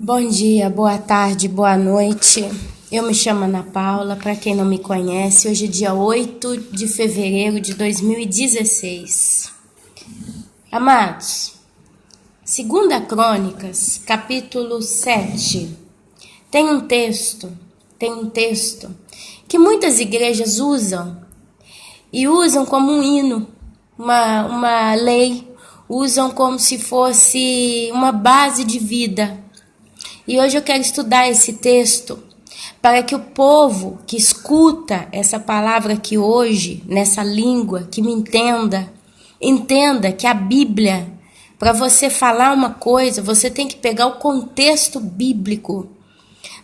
Bom dia, boa tarde, boa noite. Eu me chamo Ana Paula, para quem não me conhece, hoje é dia 8 de fevereiro de 2016. Amados, 2 Crônicas, capítulo 7, tem um texto que muitas igrejas usam como um hino, uma lei, usam como se fosse uma base de vida. E hoje eu quero estudar esse texto para que o povo que escuta essa palavra aqui hoje, nessa língua, que me entenda que a Bíblia, para você falar uma coisa, você tem que pegar o contexto bíblico.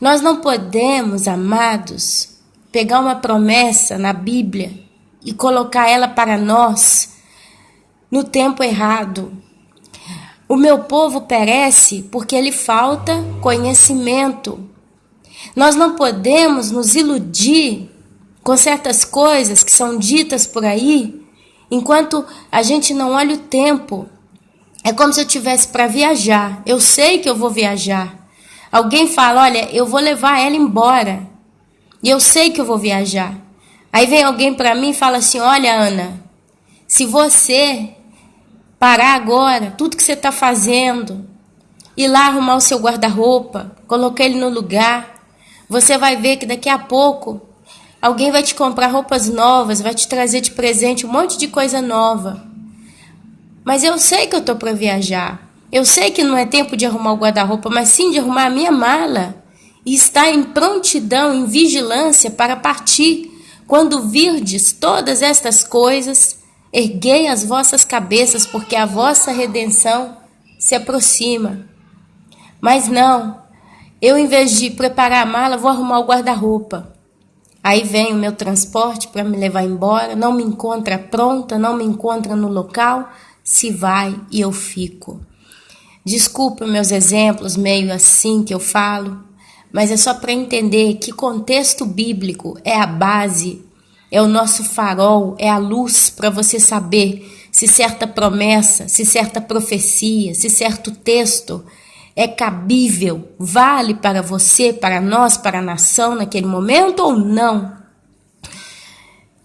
Nós não podemos, amados, pegar uma promessa na Bíblia e colocar ela para nós no tempo errado. O meu povo perece porque lhe falta conhecimento. Nós não podemos nos iludir com certas coisas que são ditas por aí, enquanto a gente não olha o tempo. É como se eu tivesse para viajar. Eu sei que eu vou viajar. Alguém fala, olha, eu vou levar ela embora. E eu sei que eu vou viajar. Aí vem alguém para mim e fala assim, olha, Ana, se você parar agora, tudo que você está fazendo, ir lá arrumar o seu guarda-roupa, colocar ele no lugar, você vai ver que daqui a pouco alguém vai te comprar roupas novas, vai te trazer de presente um monte de coisa nova. Mas eu sei que eu estou para viajar. Eu sei que não é tempo de arrumar o guarda-roupa, mas sim de arrumar a minha mala e estar em prontidão, em vigilância para partir. Quando virdes todas estas coisas, erguei as vossas cabeças, porque a vossa redenção se aproxima. Mas não, eu em vez de preparar a mala, vou arrumar o guarda-roupa. Aí vem o meu transporte para me levar embora, não me encontra pronta, não me encontra no local, se vai e eu fico. Desculpa meus exemplos meio assim que eu falo, mas é só para entender que contexto bíblico é a base, é o nosso farol, é a luz para você saber se certa promessa, se certa profecia, se certo texto é cabível, vale para você, para nós, para a nação naquele momento ou não.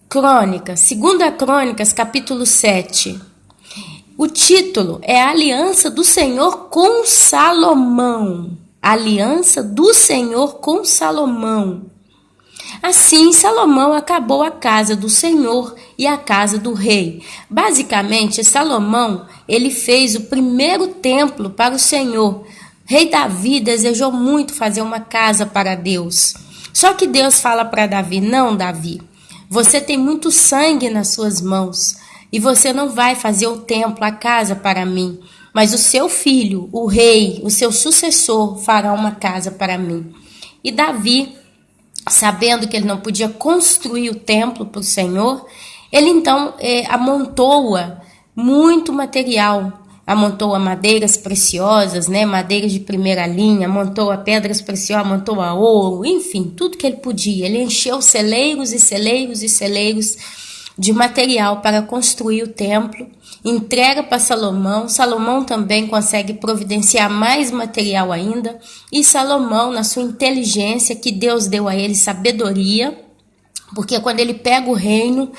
Crônicas, 2 Crônicas, capítulo 7. O título é a Aliança do Senhor com Salomão. Aliança do Senhor com Salomão. Assim, Salomão acabou a casa do Senhor e a casa do rei. Basicamente, Salomão, ele fez o primeiro templo para o Senhor. Rei Davi desejou muito fazer uma casa para Deus. Só que Deus fala para Davi, não, Davi, você tem muito sangue nas suas mãos e você não vai fazer o templo, a casa para mim. Mas o seu filho, o rei, o seu sucessor, fará uma casa para mim. E Davi, sabendo que ele não podia construir o templo para o Senhor, ele então amontoa muito material, amontoa madeiras preciosas, né, madeiras de primeira linha, amontoa pedras preciosas, amontoa ouro, enfim, tudo que ele podia. Ele encheu celeiros e celeiros e celeiros de material para construir o templo, entrega para Salomão. Salomão também consegue providenciar mais material ainda, e Salomão, na sua inteligência, que Deus deu a ele sabedoria, porque quando ele pega o reino,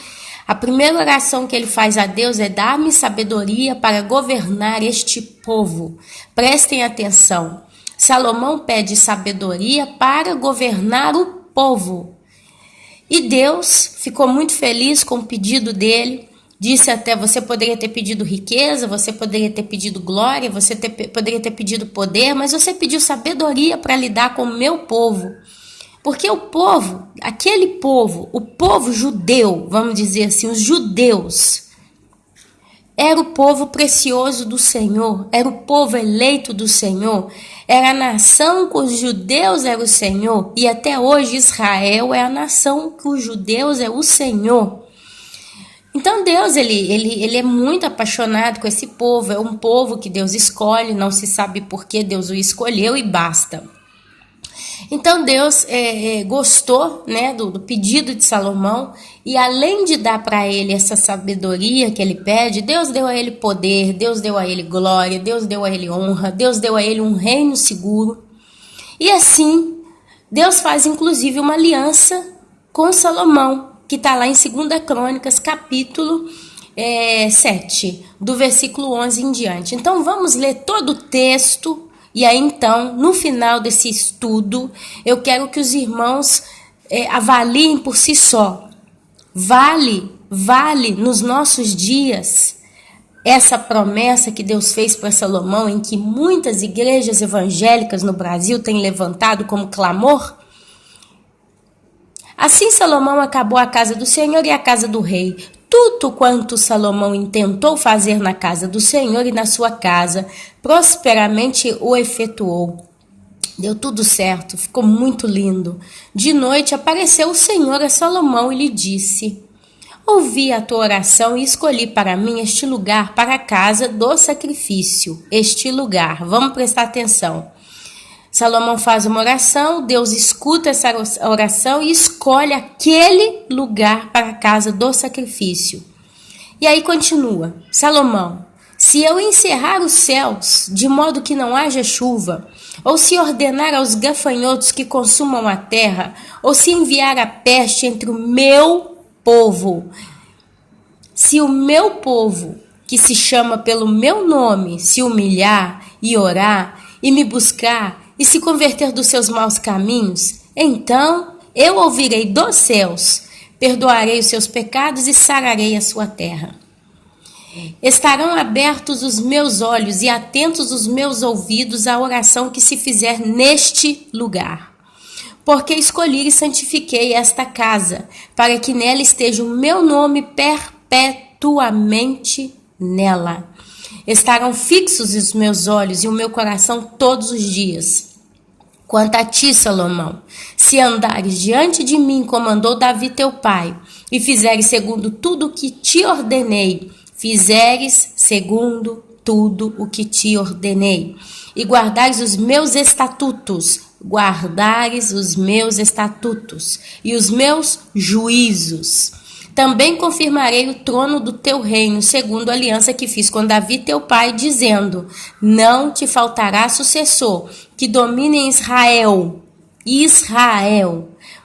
a primeira oração que ele faz a Deus é: dá-me sabedoria para governar este povo. Prestem atenção, Salomão pede sabedoria para governar o povo. E Deus ficou muito feliz com o pedido dele, disse até, você poderia ter pedido riqueza, você poderia ter pedido glória, você poderia ter pedido poder, mas você pediu sabedoria para lidar com o meu povo. Porque o povo, aquele povo, o povo judeu, vamos dizer assim, os judeus, era o povo precioso do Senhor, era o povo eleito do Senhor, era a nação que os judeus era o Senhor, e até hoje Israel é a nação que os judeus é o Senhor. Então Deus, ele é muito apaixonado com esse povo, é um povo que Deus escolhe, não se sabe por que Deus o escolheu e basta. Então Deus gostou, né, do pedido de Salomão, e além de dar para ele essa sabedoria que ele pede, Deus deu a ele poder, Deus deu a ele glória, Deus deu a ele honra, Deus deu a ele um reino seguro. E assim, Deus faz inclusive uma aliança com Salomão, que está lá em 2 Crônicas, capítulo 7, do versículo 11 em diante. Então vamos ler todo o texto, e aí então, no final desse estudo, eu quero que os irmãos avaliem por si só. Vale nos nossos dias essa promessa que Deus fez para Salomão, em que muitas igrejas evangélicas no Brasil têm levantado como clamor? Assim Salomão acabou a casa do Senhor e a casa do rei. Tudo quanto Salomão intentou fazer na casa do Senhor e na sua casa, prosperamente o efetuou. Deu tudo certo, ficou muito lindo. De noite apareceu o Senhor a Salomão e lhe disse: ouvi a tua oração e escolhi para mim este lugar para a casa do sacrifício. Este lugar, vamos prestar atenção. Salomão faz uma oração, Deus escuta essa oração e escolhe aquele lugar para a casa do sacrifício. E aí continua: Salomão, se eu encerrar os céus de modo que não haja chuva, ou se ordenar aos gafanhotos que consumam a terra, ou se enviar a peste entre o meu povo, se o meu povo, que se chama pelo meu nome, se humilhar e orar e me buscar e se converter dos seus maus caminhos, então eu ouvirei dos céus, perdoarei os seus pecados e sararei a sua terra. Estarão abertos os meus olhos e atentos os meus ouvidos à oração que se fizer neste lugar. Porque escolhi e santifiquei esta casa, para que nela esteja o meu nome perpetuamente nela. Estarão fixos os meus olhos e o meu coração todos os dias. Quanto a ti, Salomão, se andares diante de mim, como andou Davi teu pai, e fizeres segundo tudo o que te ordenei, e guardares os meus estatutos, e os meus juízos. Também confirmarei o trono do teu reino, segundo a aliança que fiz com Davi teu pai, dizendo: não te faltará sucessor que domine em Israel.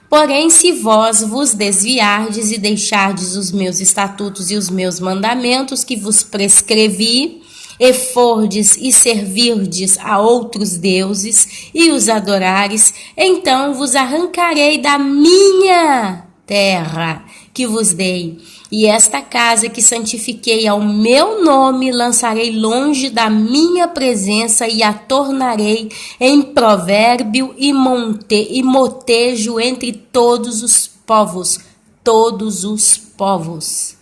Porém, se vós vos desviardes e deixardes os meus estatutos e os meus mandamentos que vos prescrevi, e fordes e servirdes a outros deuses e os adorares, então vos arrancarei da minha terra que vos dei, e esta casa que santifiquei ao meu nome lançarei longe da minha presença e a tornarei em provérbio e motejo entre todos os povos.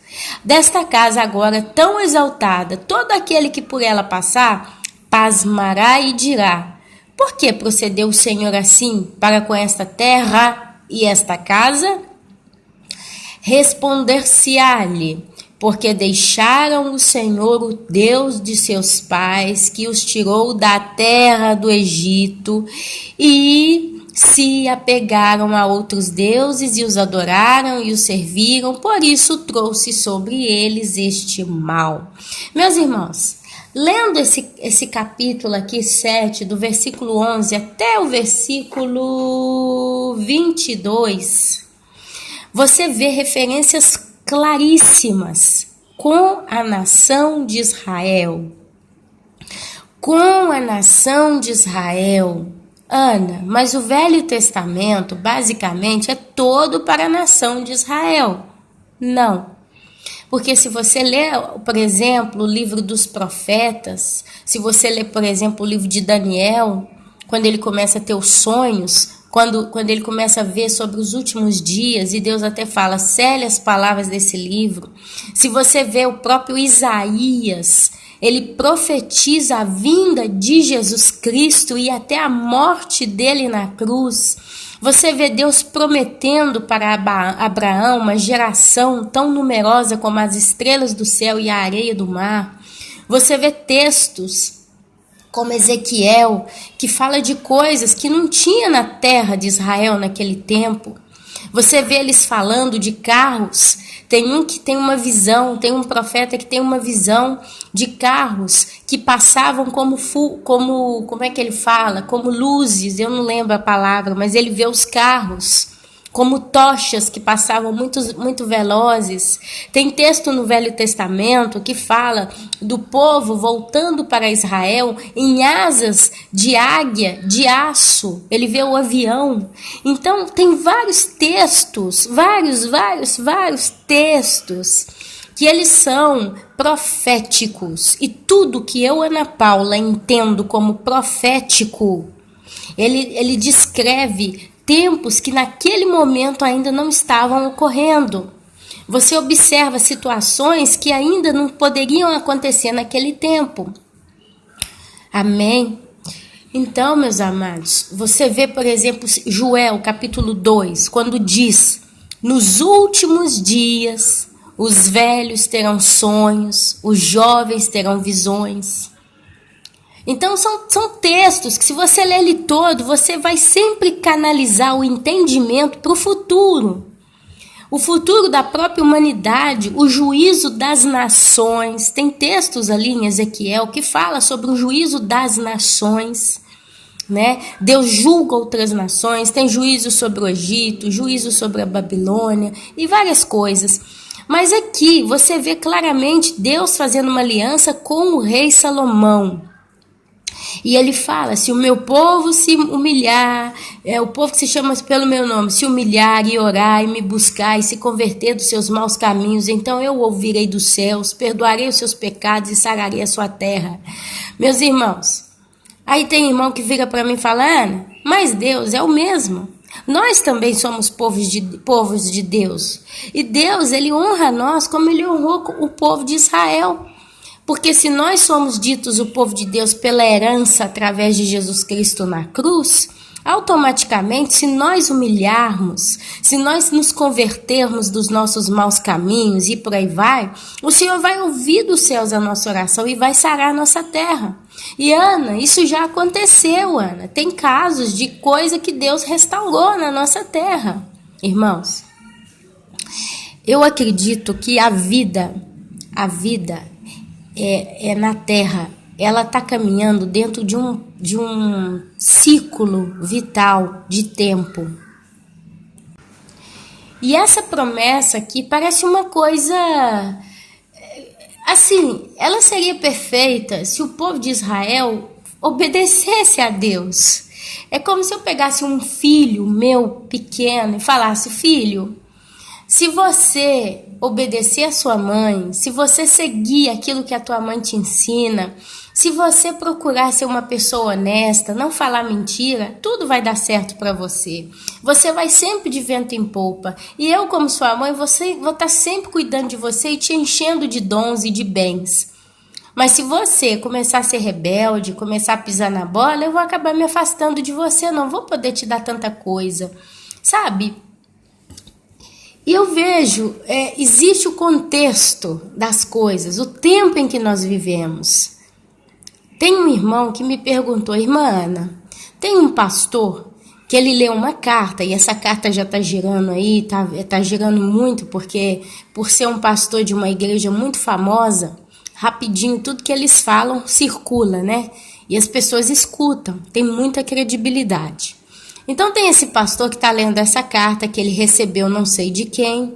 Desta casa agora tão exaltada, todo aquele que por ela passar, pasmará e dirá: por que procedeu o Senhor assim para com esta terra e esta casa? Responder-se-á-lhe: porque deixaram o Senhor, o Deus de seus pais, que os tirou da terra do Egito, e se apegaram a outros deuses e os adoraram e os serviram, por isso trouxe sobre eles este mal. Meus irmãos, lendo esse capítulo aqui, 7, do versículo 11 até o versículo 22, você vê referências claríssimas com a nação de Israel. Ana, mas o Velho Testamento basicamente é todo para a nação de Israel. Não. Porque se você ler, por exemplo, o livro dos profetas, se você ler, por exemplo, o livro de Daniel, quando ele começa a ter os sonhos, quando ele começa a ver sobre os últimos dias, e Deus até fala: cele as palavras desse livro. Se você vê o próprio Isaías, ele profetiza a vinda de Jesus Cristo e até a morte dele na cruz. Você vê Deus prometendo para Abraão uma geração tão numerosa como as estrelas do céu e a areia do mar. Você vê textos como Ezequiel, que fala de coisas que não tinha na terra de Israel naquele tempo. Você vê eles falando de carros Tem um que tem uma visão, tem um profeta que tem uma visão de carros que passavam como é que ele fala? Como luzes, eu não lembro a palavra, mas ele vê os carros como tochas que passavam muito velozes. Tem texto no Velho Testamento que fala do povo voltando para Israel em asas de águia, de aço. Ele vê o avião. Então, tem vários textos, vários textos que eles são proféticos. E tudo que eu, Ana Paula, entendo como profético, ele descreve tempos que naquele momento ainda não estavam ocorrendo. Você observa situações que ainda não poderiam acontecer naquele tempo. Amém? Então, meus amados, você vê, por exemplo, Joel, capítulo 2, quando diz: nos últimos dias, os velhos terão sonhos, os jovens terão visões. Então, são textos que, se você ler ele todo, você vai sempre canalizar o entendimento para o futuro. O futuro da própria humanidade, o juízo das nações. Tem textos ali em Ezequiel que fala sobre o juízo das nações, né? Deus julga outras nações, tem juízo sobre o Egito, juízo sobre a Babilônia e várias coisas. Mas aqui você vê claramente Deus fazendo uma aliança com o rei Salomão. E ele fala: se o meu povo se humilhar, o povo que se chama pelo meu nome, se humilhar e orar e me buscar e se converter dos seus maus caminhos, então eu ouvirei dos céus, perdoarei os seus pecados e sararei a sua terra. Meus irmãos, aí tem irmão que vira para mim e fala: Ana, mas Deus é o mesmo. Nós também somos povos de Deus. E Deus, ele honra nós como ele honrou o povo de Israel. Porque se nós somos ditos o povo de Deus pela herança através de Jesus Cristo na cruz, automaticamente, se nós humilharmos, se nós nos convertermos dos nossos maus caminhos e por aí vai, o Senhor vai ouvir dos céus a nossa oração e vai sarar a nossa terra. E Ana, isso já aconteceu, Ana. Tem casos de coisa que Deus restaurou na nossa terra. Irmãos, eu acredito que a vida na Terra, ela está caminhando dentro de um ciclo vital de tempo. E essa promessa aqui parece uma coisa, assim, ela seria perfeita se o povo de Israel obedecesse a Deus. É como se eu pegasse um filho meu pequeno e falasse: filho, se você obedecer a sua mãe, se você seguir aquilo que a tua mãe te ensina, se você procurar ser uma pessoa honesta, não falar mentira, tudo vai dar certo para você. Você vai sempre de vento em popa. E eu, como sua mãe, vou estar sempre cuidando de você e te enchendo de dons e de bens. Mas se você começar a ser rebelde, começar a pisar na bola, eu vou acabar me afastando de você, não vou poder te dar tanta coisa. Sabe? E eu vejo, existe o contexto das coisas, o tempo em que nós vivemos. Tem um irmão que me perguntou: irmã Ana, tem um pastor que ele leu uma carta, e essa carta já está girando aí, tá girando muito, porque por ser um pastor de uma igreja muito famosa, rapidinho tudo que eles falam circula, né? E as pessoas escutam, tem muita credibilidade. Então tem esse pastor que está lendo essa carta que ele recebeu não sei de quem,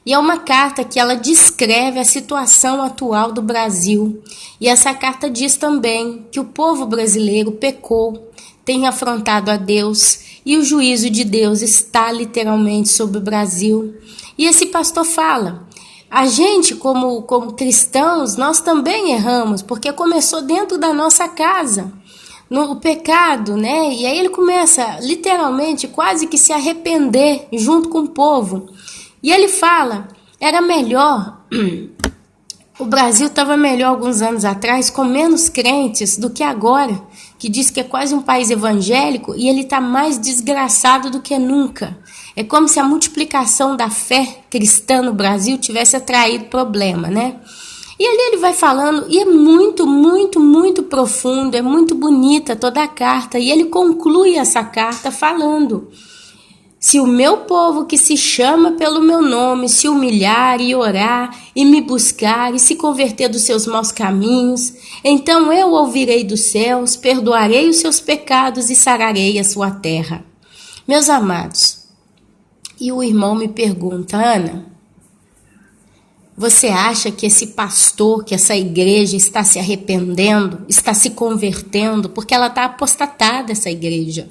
e é uma carta que ela descreve a situação atual do Brasil. E essa carta diz também que o povo brasileiro pecou, tem afrontado a Deus, e o juízo de Deus está literalmente sobre o Brasil. E esse pastor fala: a gente como cristãos, nós também erramos, porque começou dentro da nossa casa. No pecado, né? E aí ele começa literalmente quase que se arrepender junto com o povo. E ele fala: era melhor, o Brasil estava melhor alguns anos atrás, com menos crentes do que agora, que diz que é quase um país evangélico, e ele está mais desgraçado do que nunca. É como se a multiplicação da fé cristã no Brasil tivesse atraído problema, né? E ali ele vai falando, e é muito, muito, muito profundo, é muito bonita toda a carta. E ele conclui essa carta falando: Se o meu povo que se chama pelo meu nome se humilhar e orar e me buscar e se converter dos seus maus caminhos, então eu ouvirei dos céus, perdoarei os seus pecados e sararei a sua terra. Meus amados, e o irmão me pergunta, Ana, você acha que esse pastor, que essa igreja está se arrependendo, está se convertendo, porque ela está apostatada, essa igreja?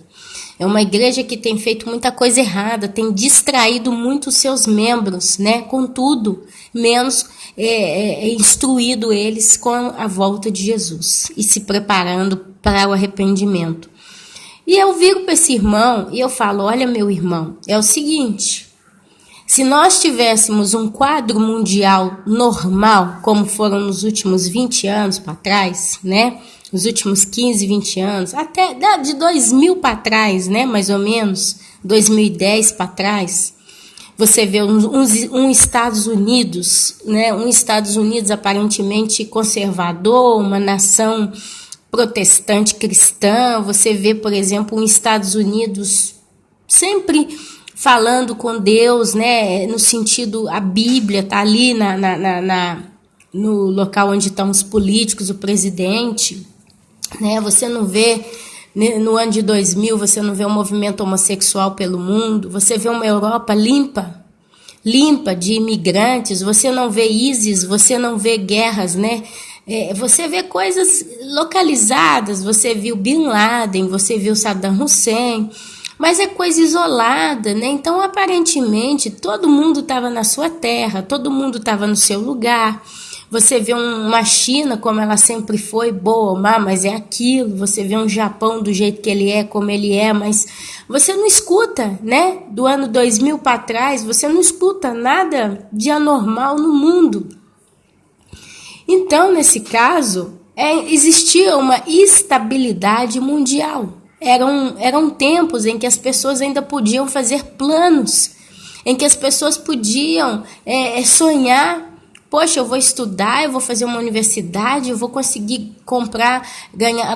É uma igreja que tem feito muita coisa errada, tem distraído muito os seus membros, né, com tudo, menos instruído eles com a volta de Jesus e se preparando para o arrependimento. E eu viro para esse irmão e eu falo, olha meu irmão, é o seguinte, se nós tivéssemos um quadro mundial normal, como foram nos últimos 20 anos para trás, né, nos últimos 15, 20 anos, até de 2000 para trás, né, mais ou menos, 2010 para trás, você vê um Estados Unidos, né, um Estados Unidos aparentemente conservador, uma nação protestante cristã, você vê, por exemplo, um Estados Unidos sempre falando com Deus, né, no sentido, a Bíblia está ali no local onde estão os políticos, o presidente, né, você não vê, no ano de 2000, você não vê um movimento homossexual pelo mundo, você vê uma Europa limpa de imigrantes, você não vê ISIS, você não vê guerras, né, você vê coisas localizadas, você viu Bin Laden, você viu Saddam Hussein, mas é coisa isolada, né? Então, aparentemente, todo mundo estava na sua terra, todo mundo estava no seu lugar. Você vê uma China como ela sempre foi, boa ou má, mas é aquilo. Você vê um Japão do jeito que ele é, como ele é, mas você não escuta, né? Do ano 2000 para trás, você não escuta nada de anormal no mundo. Então, nesse caso, existia uma estabilidade mundial. Eram tempos em que as pessoas ainda podiam fazer planos, em que as pessoas podiam sonhar. Poxa, eu vou estudar, eu vou fazer uma universidade, eu vou conseguir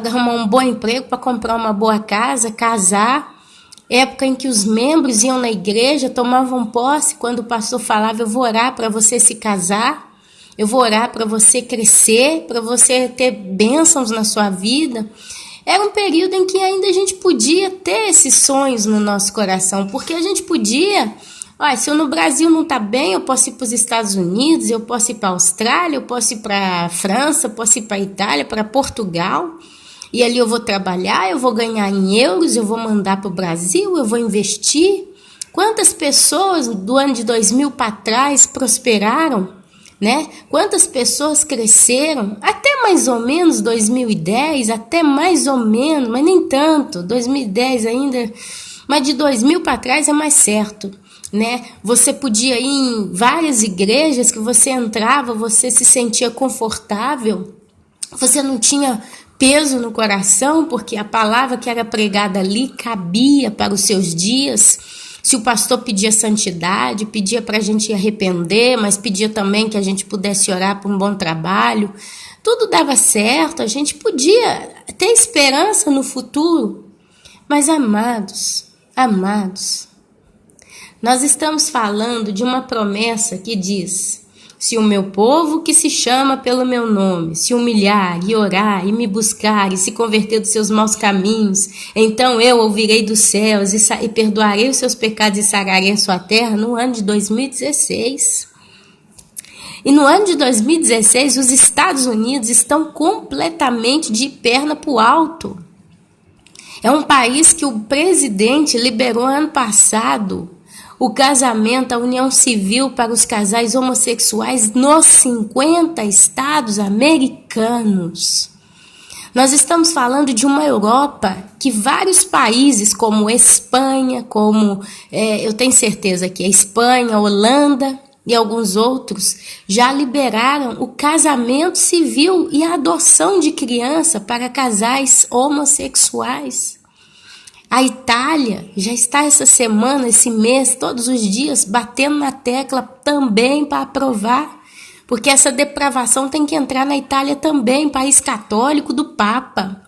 arrumar um bom emprego para comprar uma boa casa, casar. Época em que os membros iam na igreja, tomavam posse, quando o pastor falava, eu vou orar para você se casar, eu vou orar para você crescer, para você ter bênçãos na sua vida. Era um período em que ainda a gente podia ter esses sonhos no nosso coração, porque a gente podia, se eu no Brasil não está bem, eu posso ir para os Estados Unidos, eu posso ir para a Austrália, eu posso ir para a França, eu posso ir para a Itália, para Portugal, e ali eu vou trabalhar, eu vou ganhar em euros, eu vou mandar para o Brasil, eu vou investir. Quantas pessoas do ano de 2000 para trás prosperaram? Né? Quantas pessoas cresceram até mais ou menos 2010, até mais ou menos, mas nem tanto, 2010 ainda, mas de 2000 para trás é mais certo, né? Você podia ir em várias igrejas que você entrava, você se sentia confortável, você não tinha peso no coração, porque a palavra que era pregada ali cabia para os seus dias. Se o pastor pedia santidade, pedia para a gente arrepender, mas pedia também que a gente pudesse orar por um bom trabalho, tudo dava certo, a gente podia ter esperança no futuro. Mas amados, nós estamos falando de uma promessa que diz: se o meu povo que se chama pelo meu nome se humilhar e orar e me buscar e se converter dos seus maus caminhos, então eu ouvirei dos céus e perdoarei os seus pecados e sararei a sua terra, no ano de 2016. E no ano de 2016, os Estados Unidos estão completamente de perna para o alto. É um país que o presidente liberou ano passado o casamento, a união civil para os casais homossexuais nos 50 estados americanos. Nós estamos falando de uma Europa que vários países, como Espanha, eu tenho certeza que a Espanha, Holanda e alguns outros, já liberaram o casamento civil e a adoção de criança para casais homossexuais. A Itália já está essa semana, esse mês, todos os dias, batendo na tecla também para aprovar, porque essa depravação tem que entrar na Itália também, país católico do Papa.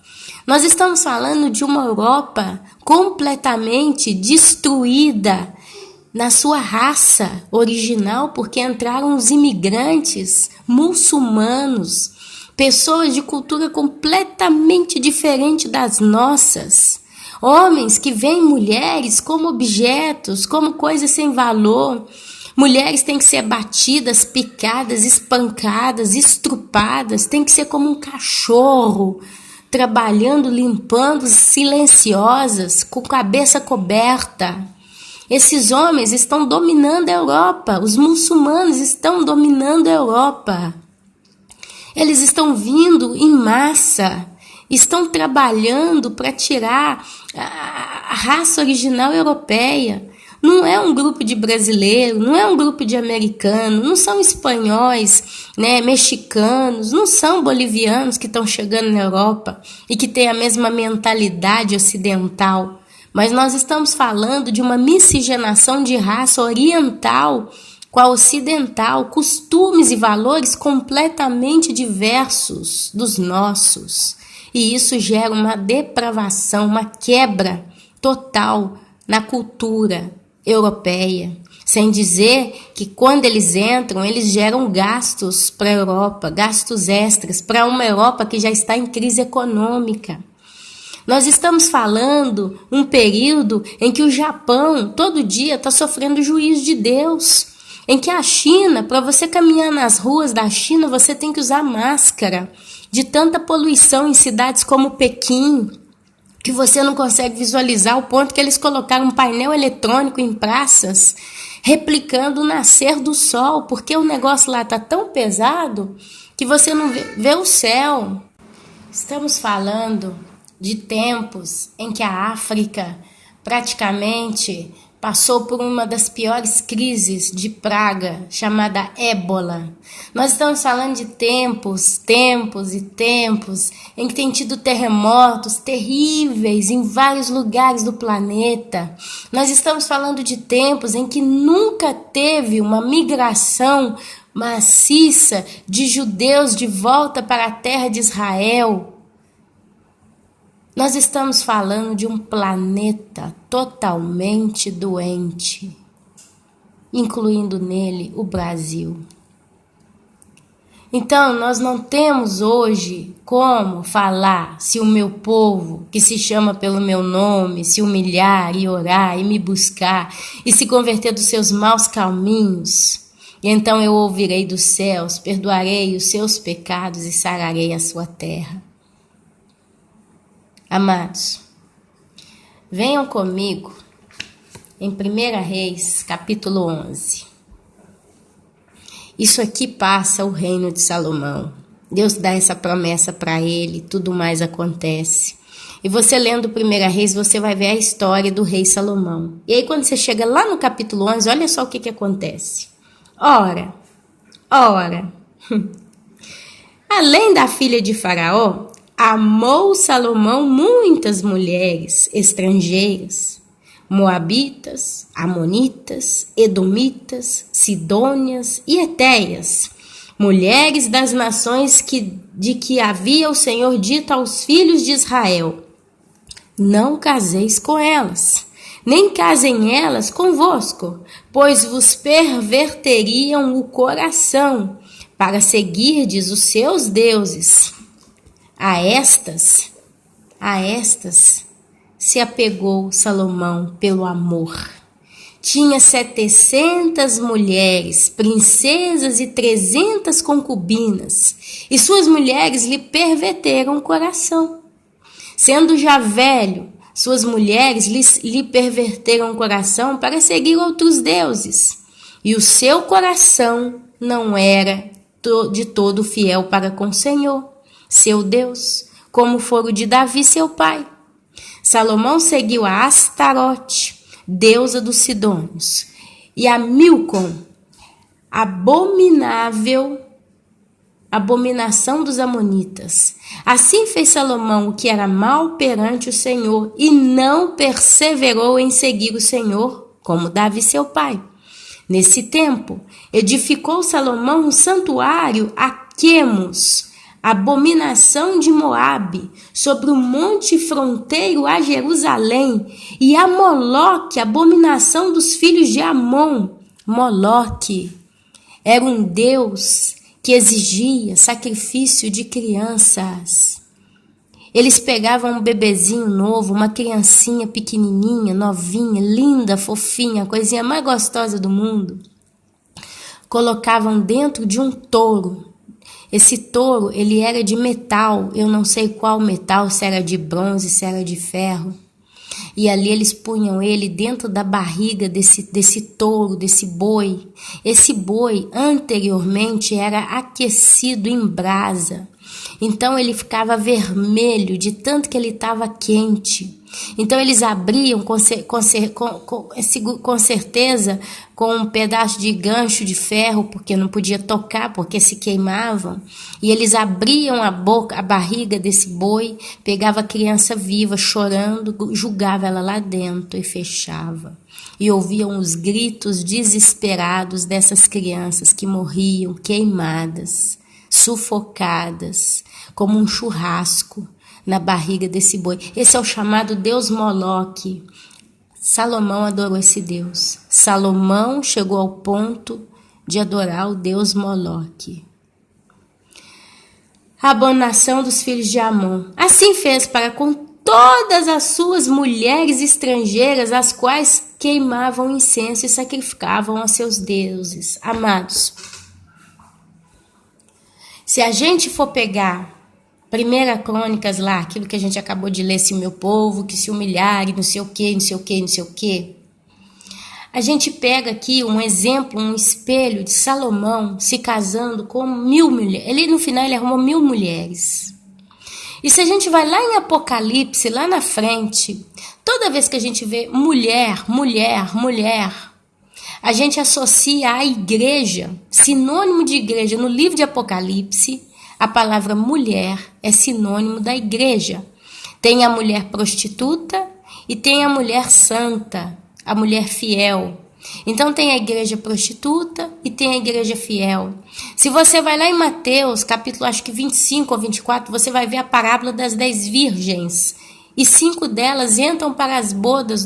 Nós estamos falando de uma Europa completamente destruída na sua raça original, porque entraram os imigrantes muçulmanos, pessoas de cultura completamente diferente das nossas. Homens que veem mulheres como objetos, como coisas sem valor. Mulheres têm que ser batidas, picadas, espancadas, estrupadas, têm que ser como um cachorro, trabalhando, limpando, silenciosas, com cabeça coberta. Esses homens estão dominando a Europa, os muçulmanos estão dominando a Europa. Eles estão vindo em massa, estão trabalhando para tirar a raça original europeia. Não é um grupo de brasileiros, não é um grupo de americanos, não são espanhóis, mexicanos, não são bolivianos que estão chegando na Europa e que têm a mesma mentalidade ocidental. Mas nós estamos falando de uma miscigenação de raça oriental com a ocidental, costumes e valores completamente diversos dos nossos. E isso gera uma depravação, uma quebra total na cultura europeia. Sem dizer que quando eles entram, eles geram gastos para a Europa, gastos extras para uma Europa que já está em crise econômica. Nós estamos falando um período em que o Japão todo dia está sofrendo o juízo de Deus, em que a China, para você caminhar nas ruas da China, você tem que usar máscara, de tanta poluição em cidades como Pequim, que você não consegue visualizar o ponto que eles colocaram um painel eletrônico em praças, replicando o nascer do sol, porque o negócio lá está tão pesado que você não vê o céu. Estamos falando de tempos em que a África praticamente passou por uma das piores crises de praga, chamada ébola. Nós estamos falando de tempos em que tem tido terremotos terríveis em vários lugares do planeta. Nós estamos falando de tempos em que nunca teve uma migração maciça de judeus de volta para a terra de Israel. Nós estamos falando de um planeta totalmente doente, incluindo nele o Brasil. Então, nós não temos hoje como falar se o meu povo, que se chama pelo meu nome, se humilhar e orar e me buscar e se converter dos seus maus caminhos, e então eu ouvirei dos céus, perdoarei os seus pecados e sararei a sua terra. Amados, venham comigo em 1 Reis, capítulo 11. Isso aqui passa o reino de Salomão. Deus dá essa promessa para ele, tudo mais acontece. E você lendo 1 Reis, você vai ver a história do rei Salomão. E aí quando você chega lá no capítulo 11, olha só o que acontece. Ora, além da filha de Faraó, amou Salomão muitas mulheres estrangeiras, moabitas, amonitas, edomitas, sidônias e etéias, mulheres das nações de que havia o Senhor dito aos filhos de Israel: não caseis com elas, nem casem elas convosco, pois vos perverteriam o coração, para seguirdes os seus deuses. A estas se apegou Salomão pelo amor. Tinha 700 mulheres, princesas e 300 concubinas, e suas mulheres lhe perverteram o coração. Sendo já velho, suas mulheres lhe perverteram o coração para seguir outros deuses, e o seu coração não era de todo fiel para com o Senhor, seu Deus, como for o de Davi, seu pai. Salomão seguiu a Astarote, deusa dos sidônios, e a Milcom, abominação dos amonitas. Assim fez Salomão o que era mal perante o Senhor, e não perseverou em seguir o Senhor, como Davi, seu pai. Nesse tempo, edificou Salomão um santuário a Quemos, abominação de Moabe, sobre o monte fronteiro a Jerusalém, e a Moloque, abominação dos filhos de Amon. Moloque era um deus que exigia sacrifício de crianças. Eles pegavam um bebezinho novo, uma criancinha pequenininha, novinha, linda, fofinha, a coisinha mais gostosa do mundo, colocavam dentro de um touro. Esse touro, ele era de metal, eu não sei qual metal, se era de bronze, se era de ferro. E ali eles punham ele dentro da barriga desse touro, desse boi. Esse boi, anteriormente, era aquecido em brasa. Então ele ficava vermelho de tanto que ele estava quente. Então eles abriam com certeza com um pedaço de gancho de ferro, porque não podia tocar, porque se queimavam. E eles abriam a barriga desse boi, pegava a criança viva chorando, jogava ela lá dentro e fechava. E ouviam os gritos desesperados dessas crianças que morriam queimadas, sufocadas, como um churrasco na barriga desse boi. Esse é o chamado Deus Moloque. Salomão adorou esse Deus. Salomão chegou ao ponto de adorar o Deus Moloque. A abominação dos filhos de Amon. Assim fez para com todas as suas mulheres estrangeiras, as quais queimavam incenso e sacrificavam aos seus deuses. Amados, se a gente for pegar 1 Crônicas lá, aquilo que a gente acabou de ler, se o meu povo que se humilhar e não sei o que, não sei o que, não sei o que. A gente pega aqui um exemplo, um espelho de Salomão se casando com 1000 mulheres. Ele no final ele arrumou 1000 mulheres. E se a gente vai lá em Apocalipse, lá na frente, toda vez que a gente vê mulher, mulher, mulher, a gente associa a igreja, sinônimo de igreja no livro de Apocalipse. A palavra mulher é sinônimo da igreja. Tem a mulher prostituta e tem a mulher santa, a mulher fiel. Então tem a igreja prostituta e tem a igreja fiel. Se você vai lá em Mateus, capítulo acho que 25 ou 24, você vai ver a parábola das 10 virgens. E 5 delas entram para as bodas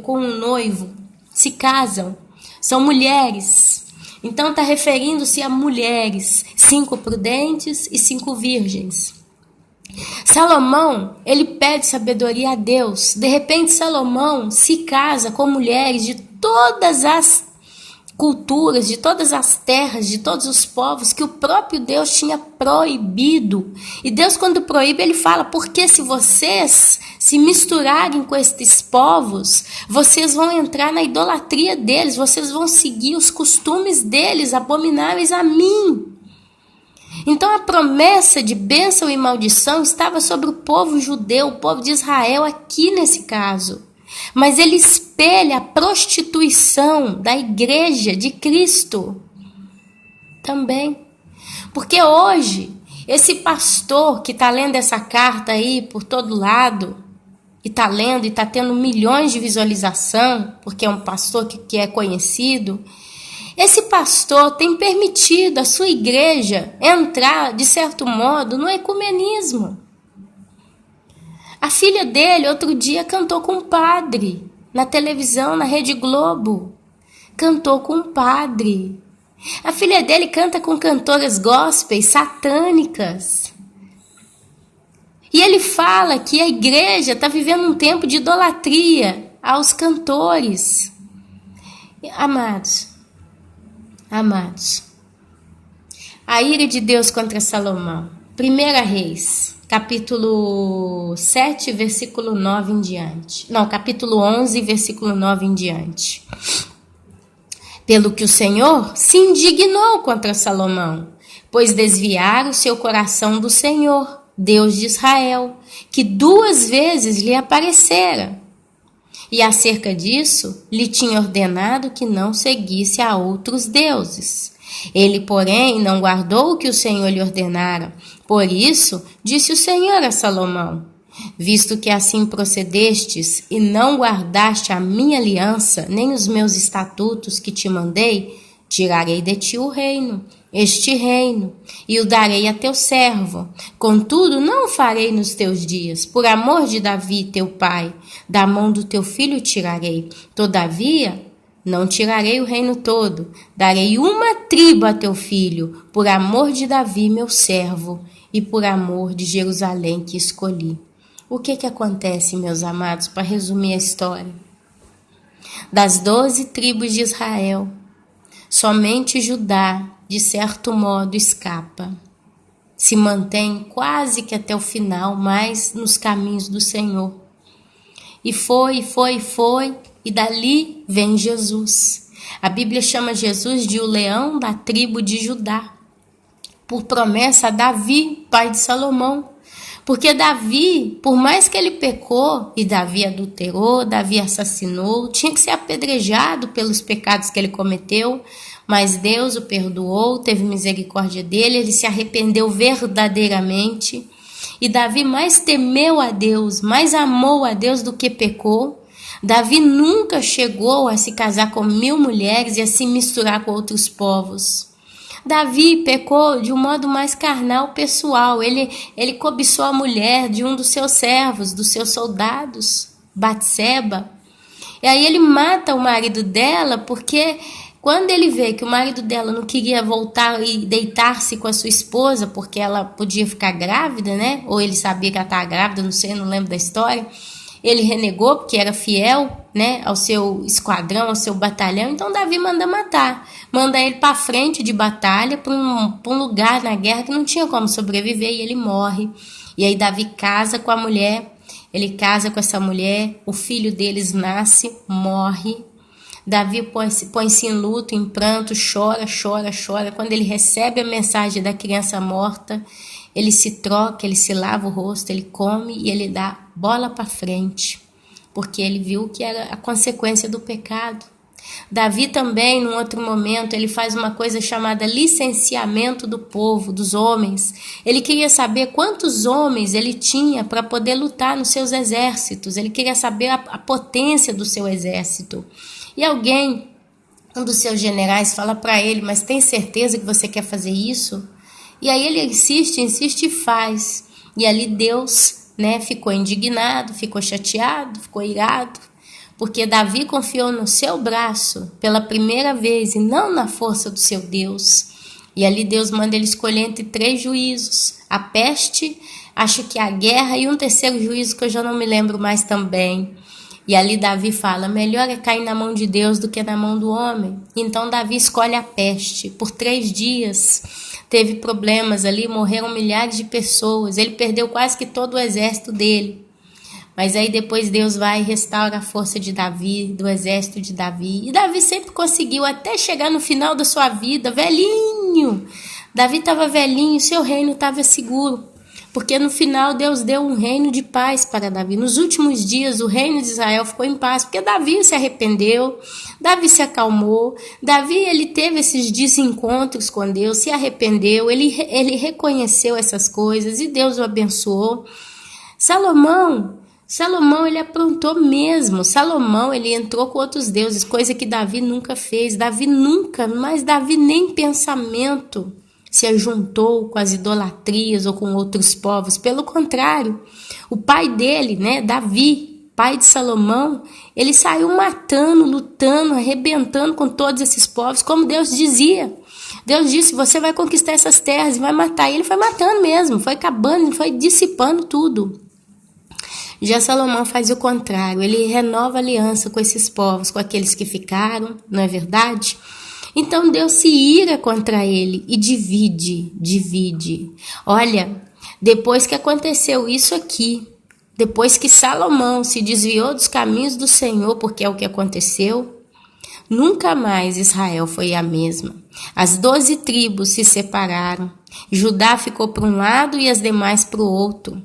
com o noivo, se casam. São mulheres. Então está referindo-se a mulheres, 5 prudentes e 5 virgens. Salomão, ele pede sabedoria a Deus. De repente Salomão se casa com mulheres de todas as culturas, de todas as terras, de todos os povos que o próprio Deus tinha proibido. E Deus, quando proíbe, ele fala, porque se vocês se misturarem com estes povos, vocês vão entrar na idolatria deles, vocês vão seguir os costumes deles, abomináveis a mim. Então a promessa de bênção e maldição estava sobre o povo judeu, o povo de Israel aqui nesse caso. Mas ele espelha a prostituição da igreja de Cristo também. Porque hoje, esse pastor que está lendo essa carta aí por todo lado, e está lendo e está tendo milhões de visualização, porque é um pastor que é conhecido, esse pastor tem permitido a sua igreja entrar, de certo modo, no ecumenismo. A filha dele, outro dia, cantou com um padre, na televisão, na Rede Globo. Cantou com um padre. A filha dele canta com cantoras gospels satânicas. E ele fala que a igreja está vivendo um tempo de idolatria aos cantores. Amados, a ira de Deus contra Salomão. 1 Reis, capítulo 7, versículo 9 em diante. Não, capítulo 11, versículo 9 em diante. Pelo que o Senhor se indignou contra Salomão, pois desviaram o seu coração do Senhor, Deus de Israel, que 2 vezes lhe aparecera. E acerca disso, lhe tinha ordenado que não seguisse a outros deuses. Ele, porém, não guardou o que o Senhor lhe ordenara. Por isso, disse o Senhor a Salomão, visto que assim procedestes e não guardaste a minha aliança, nem os meus estatutos que te mandei, tirarei de ti o reino, este reino, e o darei a teu servo. Contudo, não o farei nos teus dias, por amor de Davi, teu pai, da mão do teu filho tirarei. Todavia, não tirarei o reino todo, darei uma tribo a teu filho, por amor de Davi, meu servo, e por amor de Jerusalém que escolhi. O que acontece, meus amados, para resumir a história? Das 12 tribos de Israel, somente Judá, de certo modo, escapa. Se mantém quase que até o final, mas nos caminhos do Senhor. E foi, e dali vem Jesus. A Bíblia chama Jesus de o leão da tribo de Judá, por promessa a Davi, pai de Salomão. Porque Davi, por mais que ele pecou, e Davi adulterou, Davi assassinou, tinha que ser apedrejado pelos pecados que ele cometeu, mas Deus o perdoou, teve misericórdia dele, ele se arrependeu verdadeiramente. E Davi mais temeu a Deus, mais amou a Deus do que pecou. Davi nunca chegou a se casar com 1000 mulheres e a se misturar com outros povos. Davi pecou de um modo mais carnal, pessoal. Ele cobiçou a mulher de um dos seus servos, dos seus soldados, Batseba. E aí ele mata o marido dela porque quando ele vê que o marido dela não queria voltar e deitar-se com a sua esposa porque ela podia ficar grávida, né? Ou ele sabia que ela estava grávida, não sei, não lembro da história. Ele renegou porque era fiel, né, ao seu esquadrão, ao seu batalhão. Então Davi manda matar. Manda ele para frente de batalha, para um lugar na guerra que não tinha como sobreviver, e ele morre. E aí Davi casa com a mulher, ele casa com essa mulher, o filho deles nasce, morre. Davi põe-se em luto, em pranto, chora. Quando ele recebe a mensagem da criança morta, ele se troca, ele se lava o rosto, ele come e ele dá bola para frente, porque ele viu que era a consequência do pecado. Davi também, num outro momento, ele faz uma coisa chamada licenciamento do povo, dos homens. Ele queria saber quantos homens ele tinha para poder lutar nos seus exércitos. Ele queria saber a potência do seu exército. E alguém, um dos seus generais, fala para ele, mas tem certeza que você quer fazer isso? E aí ele insiste e faz. E ali Deus, né, ficou indignado, ficou chateado, ficou irado, porque Davi confiou no seu braço pela primeira vez e não na força do seu Deus. E ali Deus manda ele escolher entre 3 juízos: a peste, acho que a guerra e um terceiro juízo que eu já não me lembro mais também. E ali Davi fala, melhor é cair na mão de Deus do que na mão do homem. Então Davi escolhe a peste. Por 3 dias teve problemas ali, morreram milhares de pessoas. Ele perdeu quase que todo o exército dele. Mas aí depois Deus vai e restaura a força de Davi, do exército de Davi. E Davi sempre conseguiu, até chegar no final da sua vida, velhinho. Davi estava velhinho, seu reino estava seguro. Porque no final Deus deu um reino de paz para Davi. Nos últimos dias o reino de Israel ficou em paz, porque Davi se arrependeu, Davi se acalmou, Davi ele teve esses desencontros com Deus, se arrependeu, ele reconheceu essas coisas e Deus o abençoou. Salomão ele aprontou mesmo. Salomão ele entrou com outros deuses, coisa que Davi nunca fez. Davi nem pensamento se ajuntou com as idolatrias ou com outros povos. Pelo contrário, o pai dele, né, Davi, pai de Salomão, ele saiu matando, lutando, arrebentando com todos esses povos, como Deus dizia. Deus disse, você vai conquistar essas terras e vai matar. E ele foi matando mesmo, foi acabando, foi dissipando tudo. Já Salomão faz o contrário, ele renova a aliança com esses povos, com aqueles que ficaram, não é verdade? Então Deus se ira contra ele e divide. Olha, depois que aconteceu isso aqui, depois que Salomão se desviou dos caminhos do Senhor, porque é o que aconteceu, nunca mais Israel foi a mesma. As 12 tribos se separaram, Judá ficou para um lado e as demais para o outro.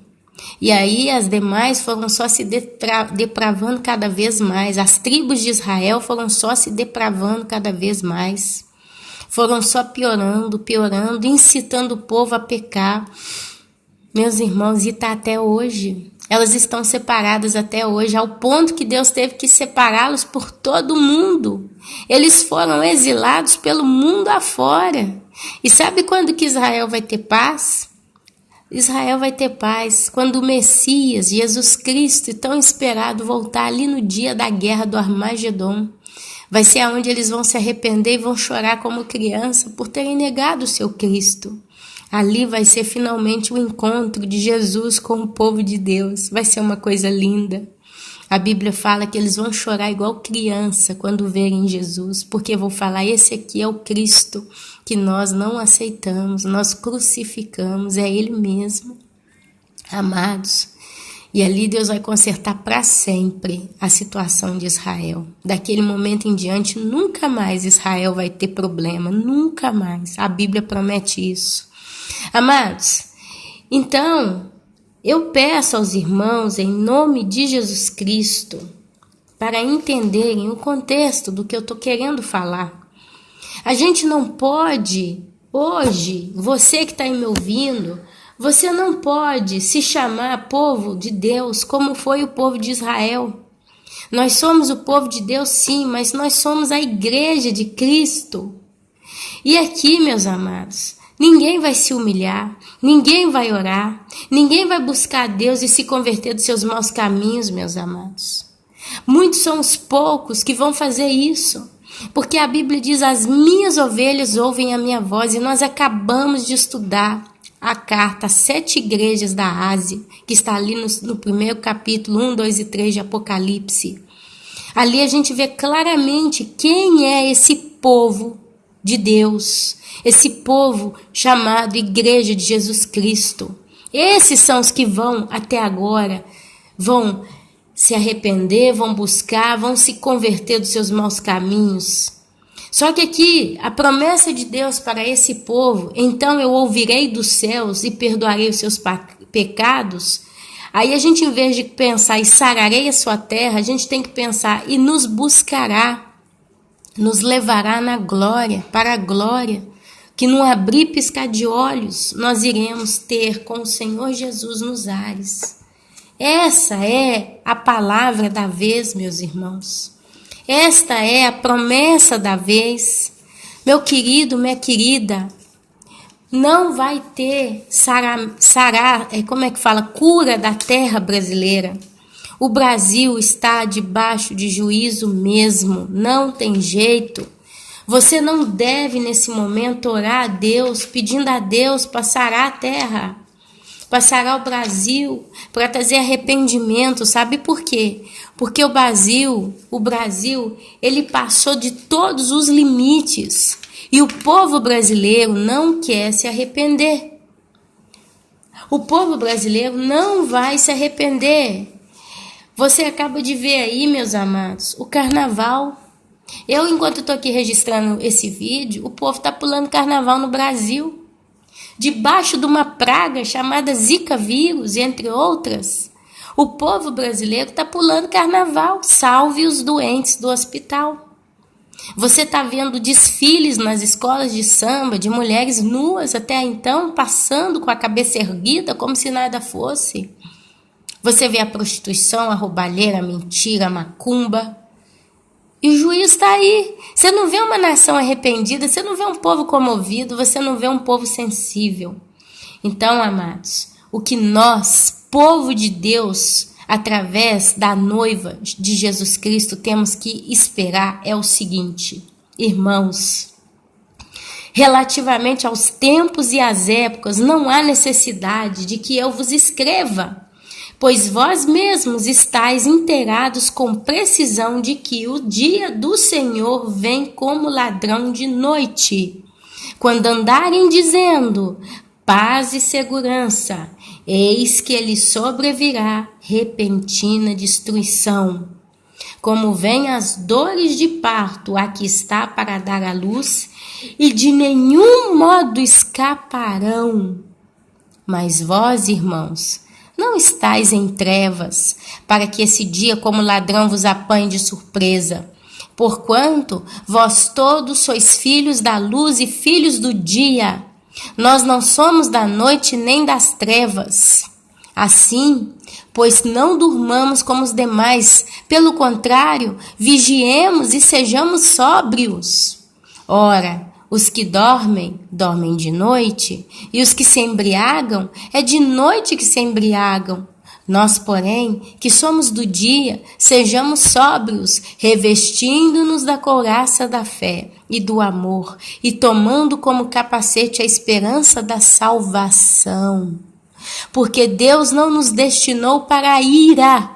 E aí as demais foram só se depravando cada vez mais. As tribos de Israel foram só se depravando cada vez mais. Foram só piorando, incitando o povo a pecar. Meus irmãos, e está até hoje. Elas estão separadas até hoje, ao ponto que Deus teve que separá-los por todo o mundo. Eles foram exilados pelo mundo afora. E sabe quando que Israel vai ter paz? Israel vai ter paz quando o Messias, Jesus Cristo, tão esperado, voltar ali no dia da guerra do Armagedon. Vai ser onde eles vão se arrepender e vão chorar como criança por terem negado o seu Cristo. Ali vai ser finalmente o encontro de Jesus com o povo de Deus. Vai ser uma coisa linda. A Bíblia fala que eles vão chorar igual criança quando verem Jesus, porque vão falar, esse aqui é o Cristo que nós não aceitamos, nós crucificamos, é Ele mesmo. Amados, e ali Deus vai consertar para sempre a situação de Israel. Daquele momento em diante, nunca mais Israel vai ter problema, nunca mais. A Bíblia promete isso. Amados, então, eu peço aos irmãos, em nome de Jesus Cristo, para entenderem o contexto do que eu estou querendo falar. A gente não pode, hoje, você que está me ouvindo, você não pode se chamar povo de Deus como foi o povo de Israel. Nós somos o povo de Deus, sim, mas nós somos a igreja de Cristo. E aqui, meus amados, ninguém vai se humilhar, ninguém vai orar, ninguém vai buscar a Deus e se converter dos seus maus caminhos, meus amados. Muitos são os poucos que vão fazer isso, porque a Bíblia diz, as minhas ovelhas ouvem a minha voz, e nós acabamos de estudar a carta às 7 igrejas da Ásia, que está ali no primeiro capítulo 1, 2 e 3 de Apocalipse. Ali a gente vê claramente quem é esse povo de Deus, esse povo chamado Igreja de Jesus Cristo. Esses são os que vão, até agora, vão se arrepender, vão buscar, vão se converter dos seus maus caminhos. Só que aqui, a promessa de Deus para esse povo, então eu ouvirei dos céus e perdoarei os seus pecados. Aí a gente, em vez de pensar e sararei a sua terra, a gente tem que pensar e nos buscará, nos levará na glória, para a glória, que num abrir e piscar de olhos, nós iremos ter com o Senhor Jesus nos ares. Essa é a palavra da vez, meus irmãos. Esta é a promessa da vez. Meu querido, minha querida, não vai ter cura da terra brasileira. O Brasil está debaixo de juízo mesmo, não tem jeito. Você não deve nesse momento orar a Deus, pedindo a Deus para sarar a terra, para sarar o Brasil, para trazer arrependimento. Sabe por quê? Porque o Brasil, ele passou de todos os limites e o povo brasileiro não quer se arrepender. O povo brasileiro não vai se arrepender. Você acaba de ver aí, meus amados, o carnaval. Enquanto estou aqui registrando esse vídeo, o povo está pulando carnaval no Brasil, debaixo de uma praga chamada Zika vírus, entre outras. O povo brasileiro está pulando carnaval, salve os doentes do hospital. Você está vendo desfiles nas escolas de samba de mulheres nuas até então, passando com a cabeça erguida como se nada fosse. Você vê a prostituição, a roubalheira, a mentira, a macumba. E o juiz está aí. Você não vê uma nação arrependida, você não vê um povo comovido, você não vê um povo sensível. Então, amados, o que nós, povo de Deus, através da noiva de Jesus Cristo, temos que esperar é o seguinte, irmãos. Relativamente aos tempos e às épocas, não há necessidade de que eu vos escreva, pois vós mesmos estáis inteirados com precisão de que o dia do Senhor vem como ladrão de noite. Quando andarem dizendo paz e segurança, eis que lhe sobrevirá repentina destruição. Como vêm as dores de parto a que está para dar à luz, e de nenhum modo escaparão. Mas vós, irmãos, não estais em trevas, para que esse dia como ladrão vos apanhe de surpresa. Porquanto vós todos sois filhos da luz e filhos do dia. Nós não somos da noite nem das trevas. Assim, pois não durmamos como os demais, pelo contrário, vigiemos e sejamos sóbrios. Ora, Os que dormem, dormem de noite, e os que se embriagam, é de noite que se embriagam. Nós, porém, que somos do dia, sejamos sóbrios, revestindo-nos da couraça da fé e do amor, e tomando como capacete a esperança da salvação. Porque Deus não nos destinou para a ira,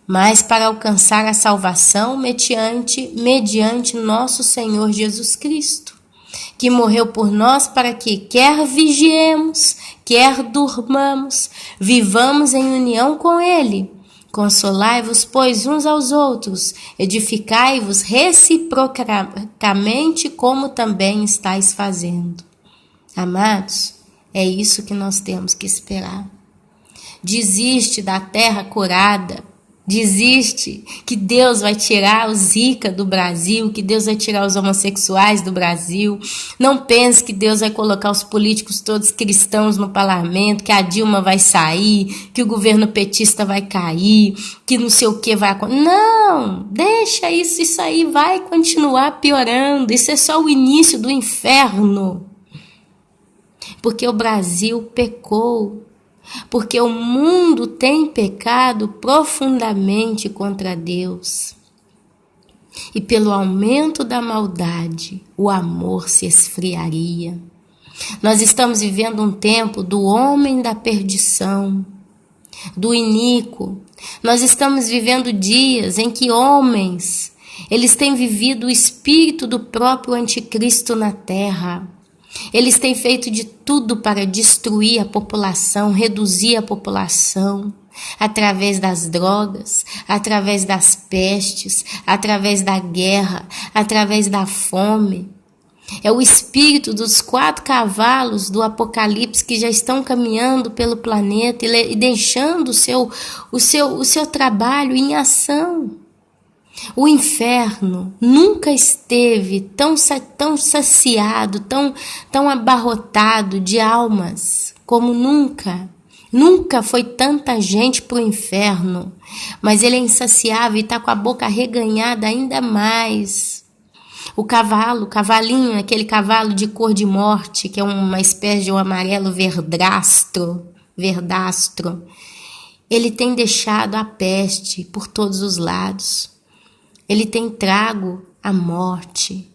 mas para alcançar a salvação mediante nosso Senhor Jesus Cristo, que morreu por nós para que, quer vigiemos, quer durmamos, vivamos em união com Ele. Consolai-vos, pois, uns aos outros, edificai-vos reciprocamente, como também estáis fazendo. Amados, é isso que nós temos que esperar. Desiste da terra curada. Desiste que Deus vai tirar os Zika do Brasil, que Deus vai tirar os homossexuais do Brasil. Não pense que Deus vai colocar os políticos todos cristãos no parlamento, que a Dilma vai sair, que o governo petista vai cair, que não sei o que vai acontecer. Não, deixa isso aí vai continuar piorando. Isso é só o início do inferno. Porque o Brasil pecou. Porque o mundo tem pecado profundamente contra Deus. E pelo aumento da maldade, o amor se esfriaria. Nós estamos vivendo um tempo do homem da perdição, do iníquo. Nós estamos vivendo dias em que homens, eles têm vivido o espírito do próprio anticristo na terra. Eles têm feito de tudo para destruir a população, reduzir a população, através das drogas, através das pestes, através da guerra, através da fome. É o espírito dos 4 cavalos do Apocalipse que já estão caminhando pelo planeta e deixando o seu trabalho em ação. O inferno nunca esteve tão saciado, tão abarrotado de almas como nunca. Nunca foi tanta gente para o inferno, mas ele é insaciável e está com a boca reganhada ainda mais. O cavalinho, aquele cavalo de cor de morte, que é uma espécie de um amarelo verdastro, ele tem deixado a peste por todos os lados. Ele tem trago a morte.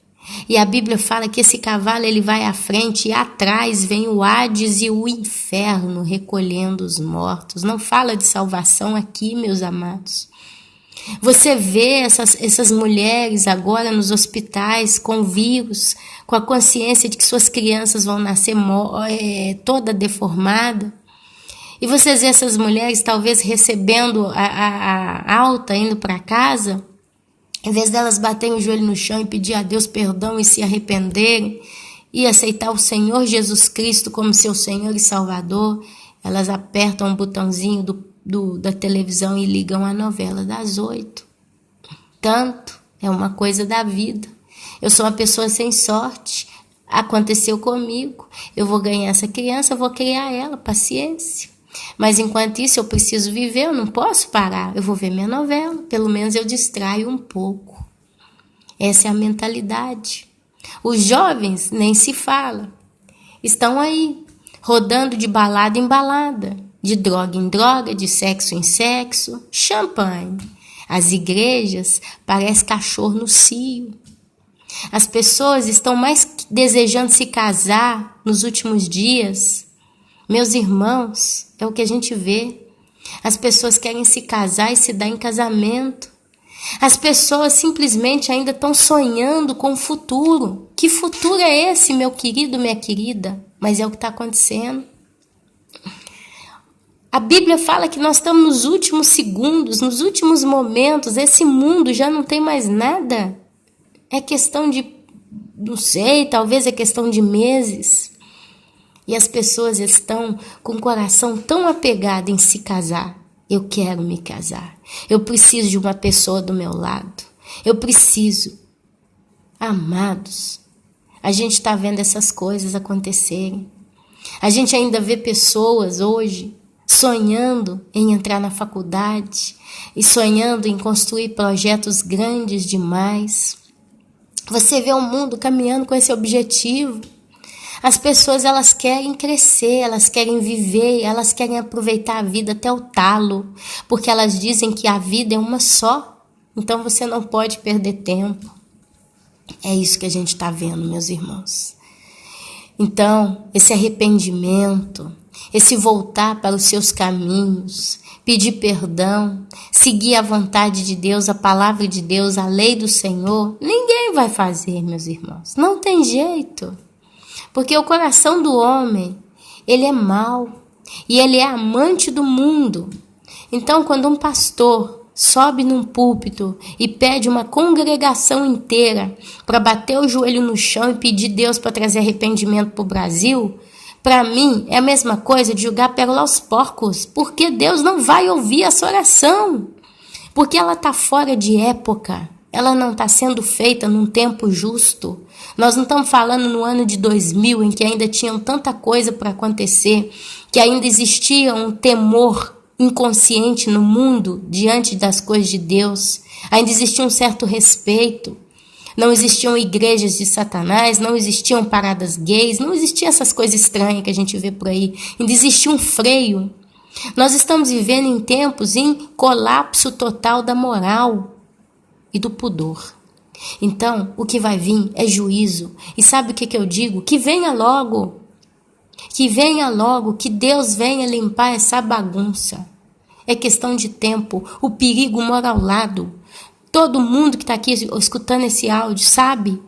E a Bíblia fala que esse cavalo ele vai à frente e atrás vem o Hades e o inferno recolhendo os mortos. Não fala de salvação aqui, meus amados. Você vê essas mulheres agora nos hospitais com vírus, com a consciência de que suas crianças vão nascer toda deformada. E você vê essas mulheres talvez recebendo a alta, indo para casa. Em vez delas baterem o joelho no chão e pedir a Deus perdão e se arrependerem e aceitar o Senhor Jesus Cristo como seu Senhor e Salvador, elas apertam o botãozinho da televisão e ligam a novela das 8. Tanto é uma coisa da vida. Eu sou uma pessoa sem sorte. Aconteceu comigo. Eu vou ganhar essa criança, vou criar ela, paciência. Mas enquanto isso eu preciso viver, eu não posso parar. Eu vou ver minha novela, pelo menos eu distraio um pouco. Essa é a mentalidade. Os jovens nem se fala. Estão aí, rodando de balada em balada, de droga em droga, de sexo em sexo, champanhe. As igrejas parecem cachorro no cio. As pessoas estão mais desejando se casar nos últimos dias. Meus irmãos, é o que a gente vê. As pessoas querem se casar e se dar em casamento. As pessoas simplesmente ainda estão sonhando com o futuro. Que futuro é esse, meu querido, minha querida? Mas é o que está acontecendo. A Bíblia fala que nós estamos nos últimos segundos, nos últimos momentos. Esse mundo já não tem mais nada. É questão de, não sei, talvez é questão de meses. E as pessoas estão com o coração tão apegado em se casar. Eu quero me casar. Eu preciso de uma pessoa do meu lado. Eu preciso. Amados, a gente está vendo essas coisas acontecerem. A gente ainda vê pessoas hoje sonhando em entrar na faculdade e sonhando em construir projetos grandes demais. Você vê o mundo caminhando com esse objetivo. As pessoas, elas querem crescer, elas querem viver, elas querem aproveitar a vida até o talo, porque elas dizem que a vida é uma só, então você não pode perder tempo. É isso que a gente está vendo, meus irmãos. Então, esse arrependimento, esse voltar para os seus caminhos, pedir perdão, seguir a vontade de Deus, a palavra de Deus, a lei do Senhor, ninguém vai fazer, meus irmãos. Não tem jeito. Porque o coração do homem, ele é mau e ele é amante do mundo. Então, quando um pastor sobe num púlpito e pede uma congregação inteira para bater o joelho no chão e pedir Deus para trazer arrependimento para o Brasil, para mim é a mesma coisa de jogar pérola aos porcos, porque Deus não vai ouvir essa oração, porque ela está fora de época, ela não está sendo feita num tempo justo. Nós não estamos falando no ano de 2000, em que ainda tinham tanta coisa para acontecer, que ainda existia um temor inconsciente no mundo diante das coisas de Deus, ainda existia um certo respeito, não existiam igrejas de Satanás, não existiam paradas gays, não existiam essas coisas estranhas que a gente vê por aí, ainda existia um freio. Nós estamos vivendo em tempos em colapso total da moral e do pudor. Então, o que vai vir é juízo. E sabe o que eu digo? Que venha logo. Que venha logo, que Deus venha limpar essa bagunça. É questão de tempo. O perigo mora ao lado. Todo mundo que está aqui escutando esse áudio sabe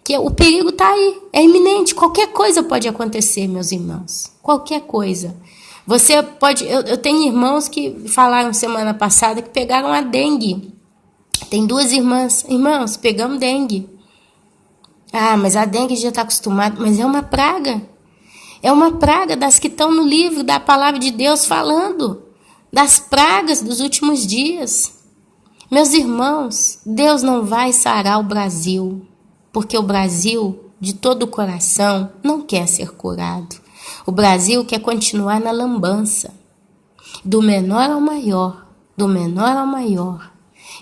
que o perigo está aí. É iminente. Qualquer coisa pode acontecer, meus irmãos. Qualquer coisa. Você pode... Eu tenho irmãos que falaram semana passada que pegaram a dengue. Tem 2 irmãs. Irmãos, pegamos dengue. Ah, mas a dengue já está acostumada. Mas é uma praga. É uma praga das que estão no livro da palavra de Deus falando. Das pragas dos últimos dias. Meus irmãos, Deus não vai sarar o Brasil. Porque o Brasil, de todo o coração, não quer ser curado. O Brasil quer continuar na lambança. Do menor ao maior. Do menor ao maior.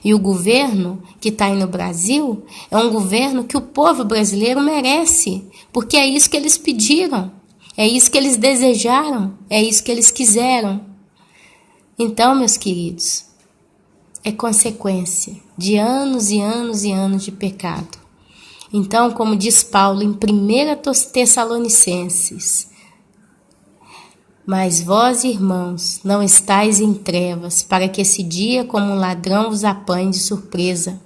E o governo que está aí no Brasil é um governo que o povo brasileiro merece, porque é isso que eles pediram, é isso que eles desejaram, é isso que eles quiseram. Então, meus queridos, é consequência de anos e anos e anos de pecado. Então, como diz Paulo em 1 Tessalonicenses, mas vós, irmãos, não estáis em trevas, para que esse dia como um ladrão vos apanhe de surpresa.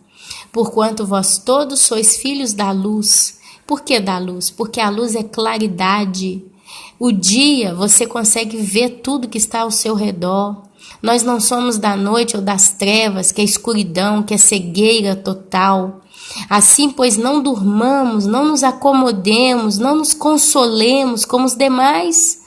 Porquanto vós todos sois filhos da luz. Por que da luz? Porque a luz é claridade. O dia você consegue ver tudo que está ao seu redor. Nós não somos da noite ou das trevas, que é escuridão, que é cegueira total. Assim, pois, não durmamos, não nos acomodemos, não nos consolemos como os demais.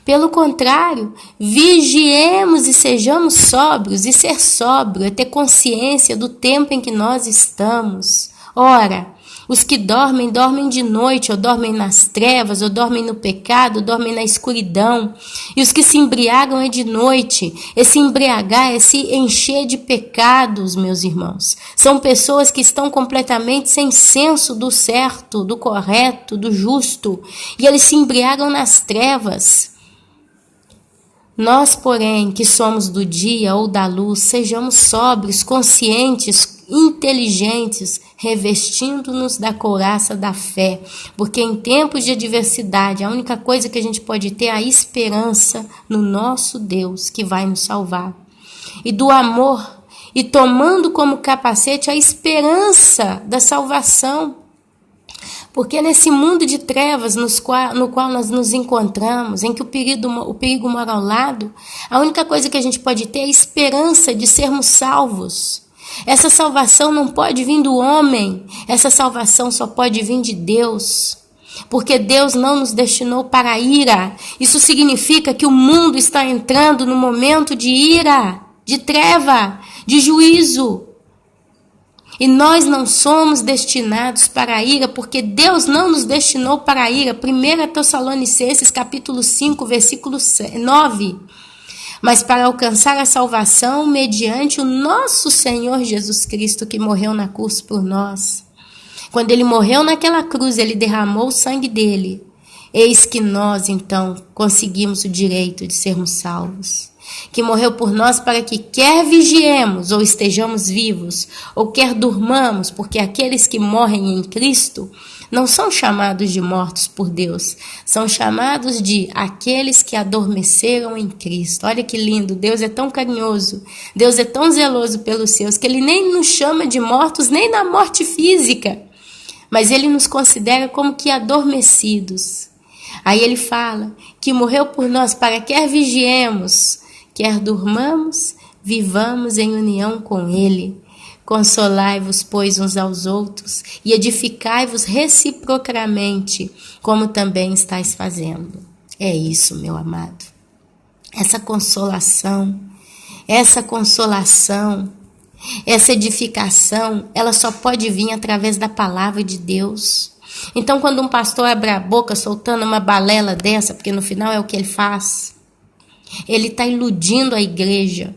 Pelo contrário, vigiemos e sejamos sóbrios, e ser sóbrio é ter consciência do tempo em que nós estamos. Ora, os que dormem, dormem de noite, ou dormem nas trevas, ou dormem no pecado, ou dormem na escuridão. E os que se embriagam é de noite. Esse embriagar é se encher de pecados, meus irmãos. São pessoas que estão completamente sem senso do certo, do correto, do justo. E eles se embriagam nas trevas. Nós, porém, que somos do dia ou da luz, sejamos sóbrios, conscientes, inteligentes, revestindo-nos da couraça da fé, porque em tempos de adversidade, a única coisa que a gente pode ter é a esperança no nosso Deus, que vai nos salvar, e do amor, e tomando como capacete a esperança da salvação. Porque nesse mundo de trevas no qual nós nos encontramos, em que o perigo mora ao lado, a única coisa que a gente pode ter é a esperança de sermos salvos. Essa salvação não pode vir do homem, essa salvação só pode vir de Deus. Porque Deus não nos destinou para a ira. Isso significa que o mundo está entrando no momento de ira, de treva, de juízo. E nós não somos destinados para a ira, porque Deus não nos destinou para a ira. 1 Tessalonicenses capítulo 5, versículo 9. Mas para alcançar a salvação mediante o nosso Senhor Jesus Cristo, que morreu na cruz por nós. Quando ele morreu naquela cruz, ele derramou o sangue dele. Eis que nós, então, conseguimos o direito de sermos salvos. Que morreu por nós para que quer vigiemos ou estejamos vivos, ou quer durmamos, porque aqueles que morrem em Cristo não são chamados de mortos por Deus, são chamados de aqueles que adormeceram em Cristo. Olha que lindo, Deus é tão carinhoso, Deus é tão zeloso pelos seus, que Ele nem nos chama de mortos, nem na morte física, mas Ele nos considera como que adormecidos. Aí Ele fala que morreu por nós para quer vigiemos, quer durmamos, vivamos em união com Ele. Consolai-vos, pois, uns aos outros e edificai-vos reciprocamente, como também estáis fazendo. É isso, meu amado. Essa consolação, essa edificação, ela só pode vir através da palavra de Deus. Então, quando um pastor abre a boca soltando uma balela dessa, porque no final é o que ele faz, ele está iludindo a igreja.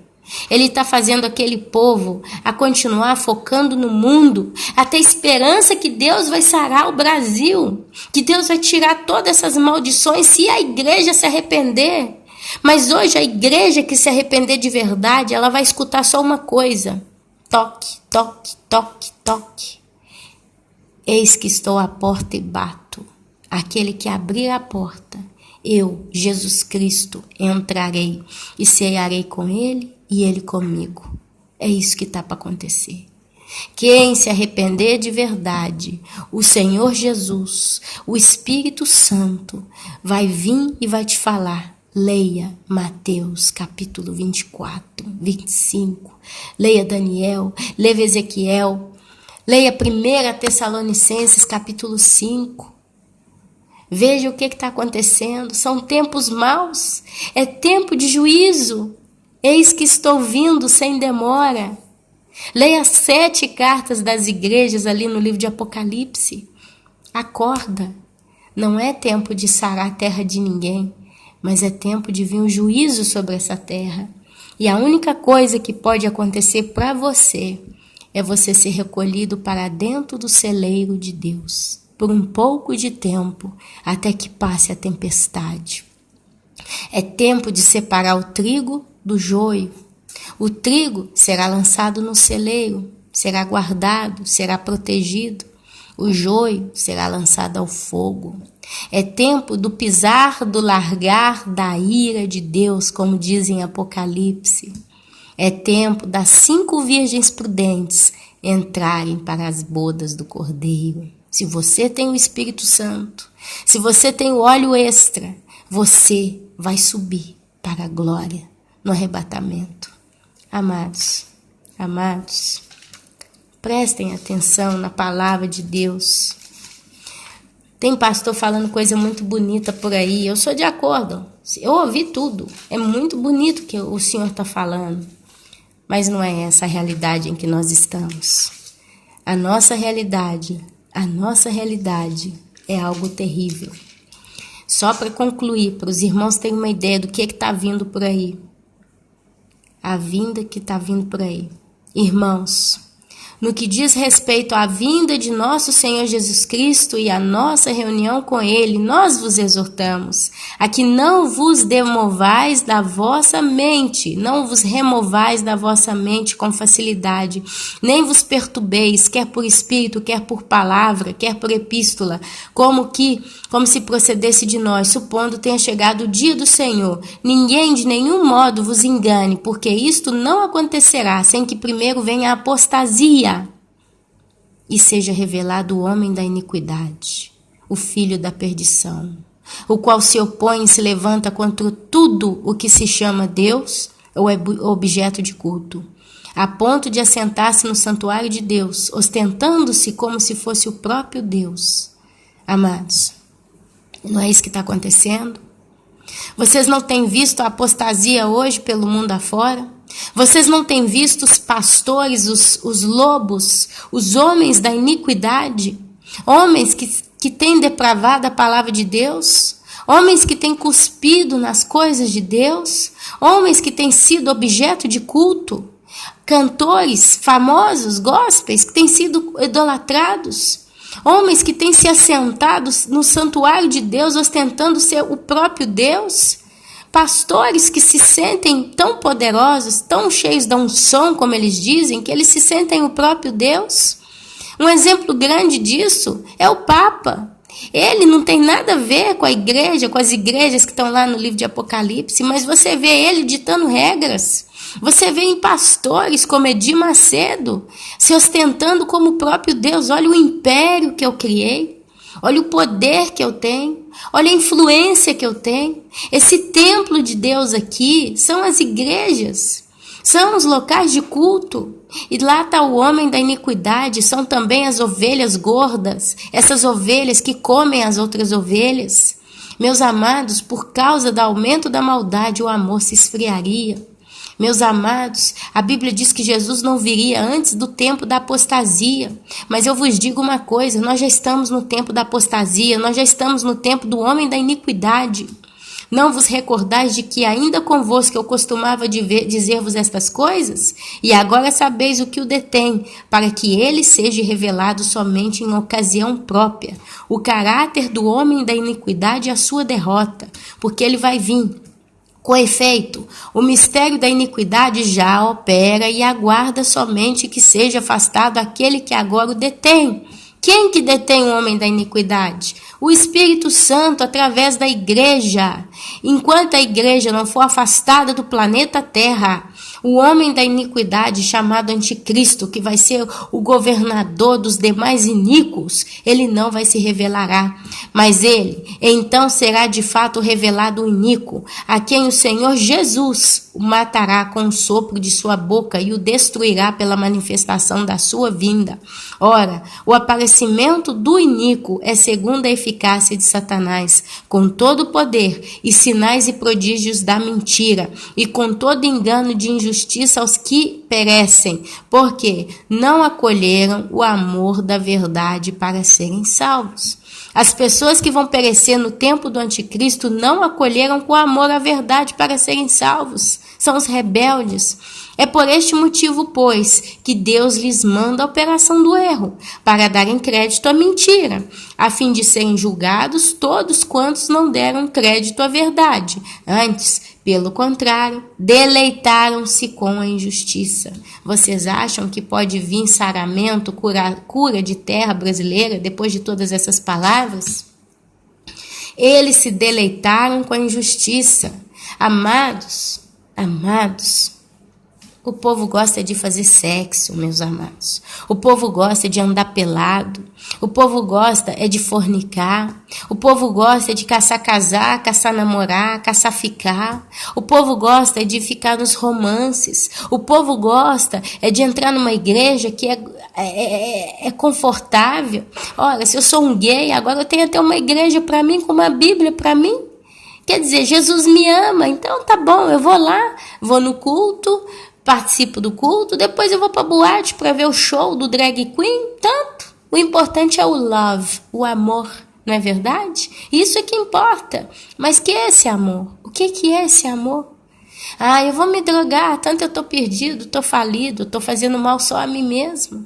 Ele está fazendo aquele povo a continuar focando no mundo, até esperança que Deus vai sarar o Brasil, que Deus vai tirar todas essas maldições se a igreja se arrepender. Mas hoje a igreja que se arrepender de verdade, ela vai escutar só uma coisa: toque, toque, toque, toque. Eis que estou à porta e bato. Aquele que abrir a porta, eu, Jesus Cristo, entrarei e cearei com ele e ele comigo. É isso que está para acontecer. Quem se arrepender de verdade, o Senhor Jesus, o Espírito Santo, vai vir e vai te falar. Leia Mateus capítulo 24, 25. Leia Daniel, leia Ezequiel. Leia 1 Tessalonicenses capítulo 5. Veja o que está acontecendo. São tempos maus. É tempo de juízo. Eis que estou vindo sem demora. Leia as 7 cartas das igrejas ali no livro de Apocalipse. Acorda. Não é tempo de sarar a terra de ninguém, mas é tempo de vir um juízo sobre essa terra. E a única coisa que pode acontecer para você é você ser recolhido para dentro do celeiro de Deus, por um pouco de tempo, até que passe a tempestade. É tempo de separar o trigo do joio. O trigo será lançado no celeiro, será guardado, será protegido. O joio será lançado ao fogo. É tempo do pisar, do largar da ira de Deus, como diz em Apocalipse. É tempo das 5 virgens prudentes entrarem para as bodas do Cordeiro. Se você tem o Espírito Santo, se você tem o óleo extra, você vai subir para a glória no arrebatamento. Amados, prestem atenção na palavra de Deus. Tem pastor falando coisa muito bonita por aí, eu sou de acordo, eu ouvi tudo, é muito bonito que o Senhor está falando, mas não é essa a realidade em que nós estamos. A nossa realidade é algo terrível. Só para concluir, para os irmãos terem uma ideia do que está vindo por aí. A vinda que está vindo por aí. Irmãos, no que diz respeito à vinda de nosso Senhor Jesus Cristo e à nossa reunião com Ele, nós vos exortamos a que não vos demovais da vossa mente, não vos removais da vossa mente com facilidade, nem vos perturbeis, quer por espírito, quer por palavra, quer por epístola, como se procedesse de nós, supondo tenha chegado o dia do Senhor. Ninguém de nenhum modo vos engane, porque isto não acontecerá sem que primeiro venha a apostasia e seja revelado o homem da iniquidade, o filho da perdição, o qual se opõe e se levanta contra tudo o que se chama Deus ou é objeto de culto, a ponto de assentar-se no santuário de Deus, ostentando-se como se fosse o próprio Deus. Amados, não é isso que está acontecendo? Vocês não têm visto a apostasia hoje pelo mundo afora? Vocês não têm visto os pastores, os lobos, os homens da iniquidade? Homens que têm depravado a palavra de Deus? Homens que têm cuspido nas coisas de Deus? Homens que têm sido objeto de culto? Cantores famosos, gospels, que têm sido idolatrados? Homens que têm se assentado no santuário de Deus, ostentando ser o próprio Deus. Pastores que se sentem tão poderosos, tão cheios da unção, como eles dizem, que eles se sentem o próprio Deus. Um exemplo grande disso é o Papa. Ele não tem nada a ver com a igreja, com as igrejas que estão lá no livro de Apocalipse, mas você vê ele ditando regras. Você vê em pastores como Edir Macedo se ostentando como o próprio Deus. Olha o império que eu criei, olha o poder que eu tenho, olha a influência que eu tenho. Esse templo de Deus aqui são as igrejas, são os locais de culto. E lá está o homem da iniquidade, são também as ovelhas gordas, essas ovelhas que comem as outras ovelhas. Meus amados, por causa do aumento da maldade, o amor se esfriaria. Meus amados, a Bíblia diz que Jesus não viria antes do tempo da apostasia. Mas eu vos digo uma coisa, nós já estamos no tempo da apostasia, nós já estamos no tempo do homem da iniquidade. Não vos recordais de que ainda convosco eu costumava dizer-vos estas coisas? E agora sabeis o que o detém, para que ele seja revelado somente em ocasião própria. O caráter do homem da iniquidade é a sua derrota, porque ele vai vir. Com efeito, o mistério da iniquidade já opera e aguarda somente que seja afastado aquele que agora o detém. Quem que detém o homem da iniquidade? O Espírito Santo através da igreja. Enquanto a igreja não for afastada do planeta Terra, o homem da iniquidade chamado Anticristo, que vai ser o governador dos demais iníquos, ele não vai se revelará. Mas ele, então será de fato revelado o iníquo, a quem o Senhor Jesus o matará com o sopro de sua boca e o destruirá pela manifestação da sua vinda. Ora, o aparecimento do iníquo é segundo a eficácia de Satanás, com todo o poder e sinais e prodígios da mentira, e com todo engano de injustiça aos que perecem, porque não acolheram o amor da verdade para serem salvos. As pessoas que vão perecer no tempo do anticristo não acolheram com amor a verdade para serem salvos. São os rebeldes. É por este motivo, pois, que Deus lhes manda a operação do erro, para darem crédito à mentira, a fim de serem julgados todos quantos não deram crédito à verdade. Antes, pelo contrário, deleitaram-se com a injustiça. Vocês acham que pode vir saramento, cura de terra brasileira depois de todas essas palavras? Eles se deleitaram com a injustiça. Amados, o povo gosta de fazer sexo, meus amados. O povo gosta de andar pelado. O povo gosta de fornicar. O povo gosta de casar, caçar namorar, caçar ficar. O povo gosta de ficar nos romances. O povo gosta de entrar numa igreja que é confortável. Olha, se eu sou um gay, agora eu tenho até uma igreja para mim, com uma Bíblia para mim. Quer dizer, Jesus me ama, então tá bom, eu vou lá, vou no culto, participo do culto, depois eu vou pra boate para ver o show do drag queen, tanto. O importante é o love, o amor, não é verdade? Isso é que importa. Mas que é esse amor? O que é esse amor? Ah, eu vou me drogar, tanto eu tô perdido, tô falido, tô fazendo mal só a mim mesmo.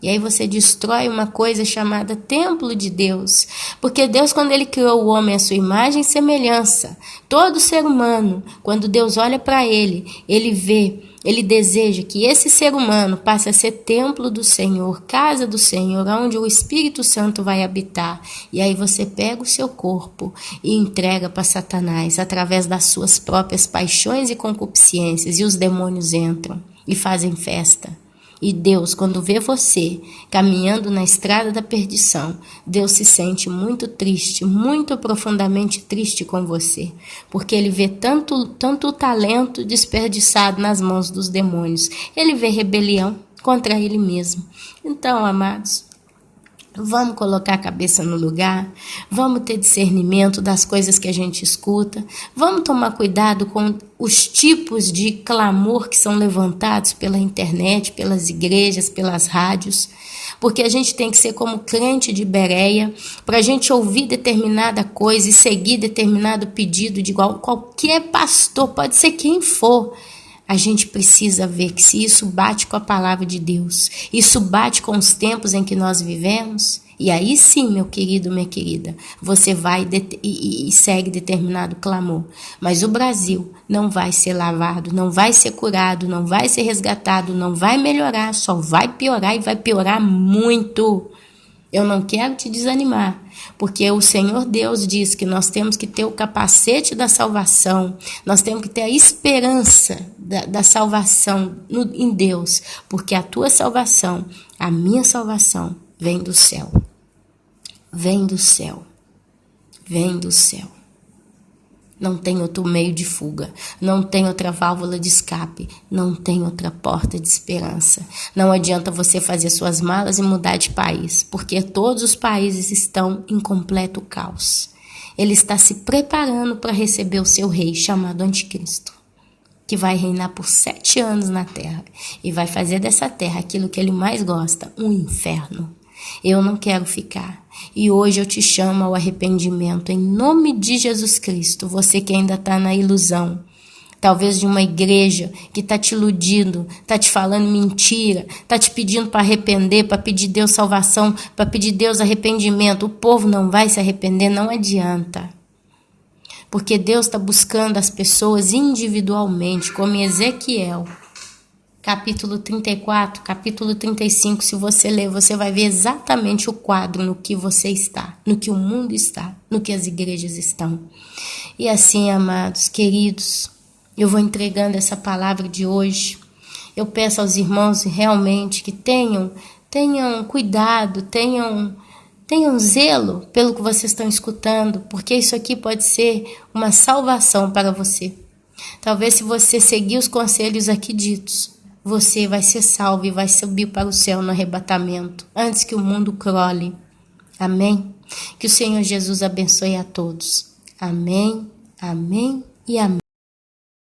E aí você destrói uma coisa chamada templo de Deus. Porque Deus, quando ele criou o homem à sua imagem e semelhança, todo ser humano, quando Deus olha para ele, ele vê, ele deseja que esse ser humano passe a ser templo do Senhor, casa do Senhor, onde o Espírito Santo vai habitar. E aí você pega o seu corpo e entrega para Satanás através das suas próprias paixões e concupiscências. E os demônios entram e fazem festa. E Deus, quando vê você caminhando na estrada da perdição, Deus se sente muito triste, muito profundamente triste com você, porque ele vê tanto talento desperdiçado nas mãos dos demônios. Ele vê rebelião contra ele mesmo. Então, amados, vamos colocar a cabeça no lugar, vamos ter discernimento das coisas que a gente escuta, vamos tomar cuidado com os tipos de clamor que são levantados pela internet, pelas igrejas, pelas rádios, porque a gente tem que ser como crente de Bereia, para a gente ouvir determinada coisa e seguir determinado pedido de igual qualquer pastor, pode ser quem for. A gente precisa ver que se isso bate com a palavra de Deus, isso bate com os tempos em que nós vivemos, E aí sim, meu querido, minha querida, você vai e segue determinado clamor. Mas o Brasil não vai ser lavado, não vai ser curado, não vai ser resgatado, não vai melhorar, só vai piorar e vai piorar muito. Eu não quero te desanimar, porque o Senhor Deus diz que nós temos que ter o capacete da salvação, nós temos que ter a esperança da salvação em Deus, porque a tua salvação, a minha salvação, vem do céu. Vem do céu. Vem do céu. Não tem outro meio de fuga, não tem outra válvula de escape, não tem outra porta de esperança. Não adianta você fazer suas malas e mudar de país, porque todos os países estão em completo caos. Ele está se preparando para receber o seu rei, chamado Anticristo, que vai reinar por 7 anos na terra e vai fazer dessa terra aquilo que ele mais gosta, um inferno. Eu não quero ficar. E hoje eu te chamo ao arrependimento em nome de Jesus Cristo. Você que ainda está na ilusão, talvez de uma igreja que está te iludindo, está te falando mentira, está te pedindo para arrepender, para pedir Deus salvação, para pedir Deus arrependimento. O povo não vai se arrepender, não adianta. Porque Deus está buscando as pessoas individualmente, como em Ezequiel. Capítulo 34, capítulo 35, se você ler, você vai ver exatamente o quadro no que você está, no que o mundo está, no que as igrejas estão. E assim, amados, queridos, eu vou entregando essa palavra de hoje. Eu peço aos irmãos realmente que tenham cuidado, tenham zelo pelo que vocês estão escutando, porque isso aqui pode ser uma salvação para você. Talvez se você seguir os conselhos aqui ditos, você vai ser salvo e vai subir para o céu no arrebatamento, antes que o mundo crole. Amém? Que o Senhor Jesus abençoe a todos. Amém, amém e amém.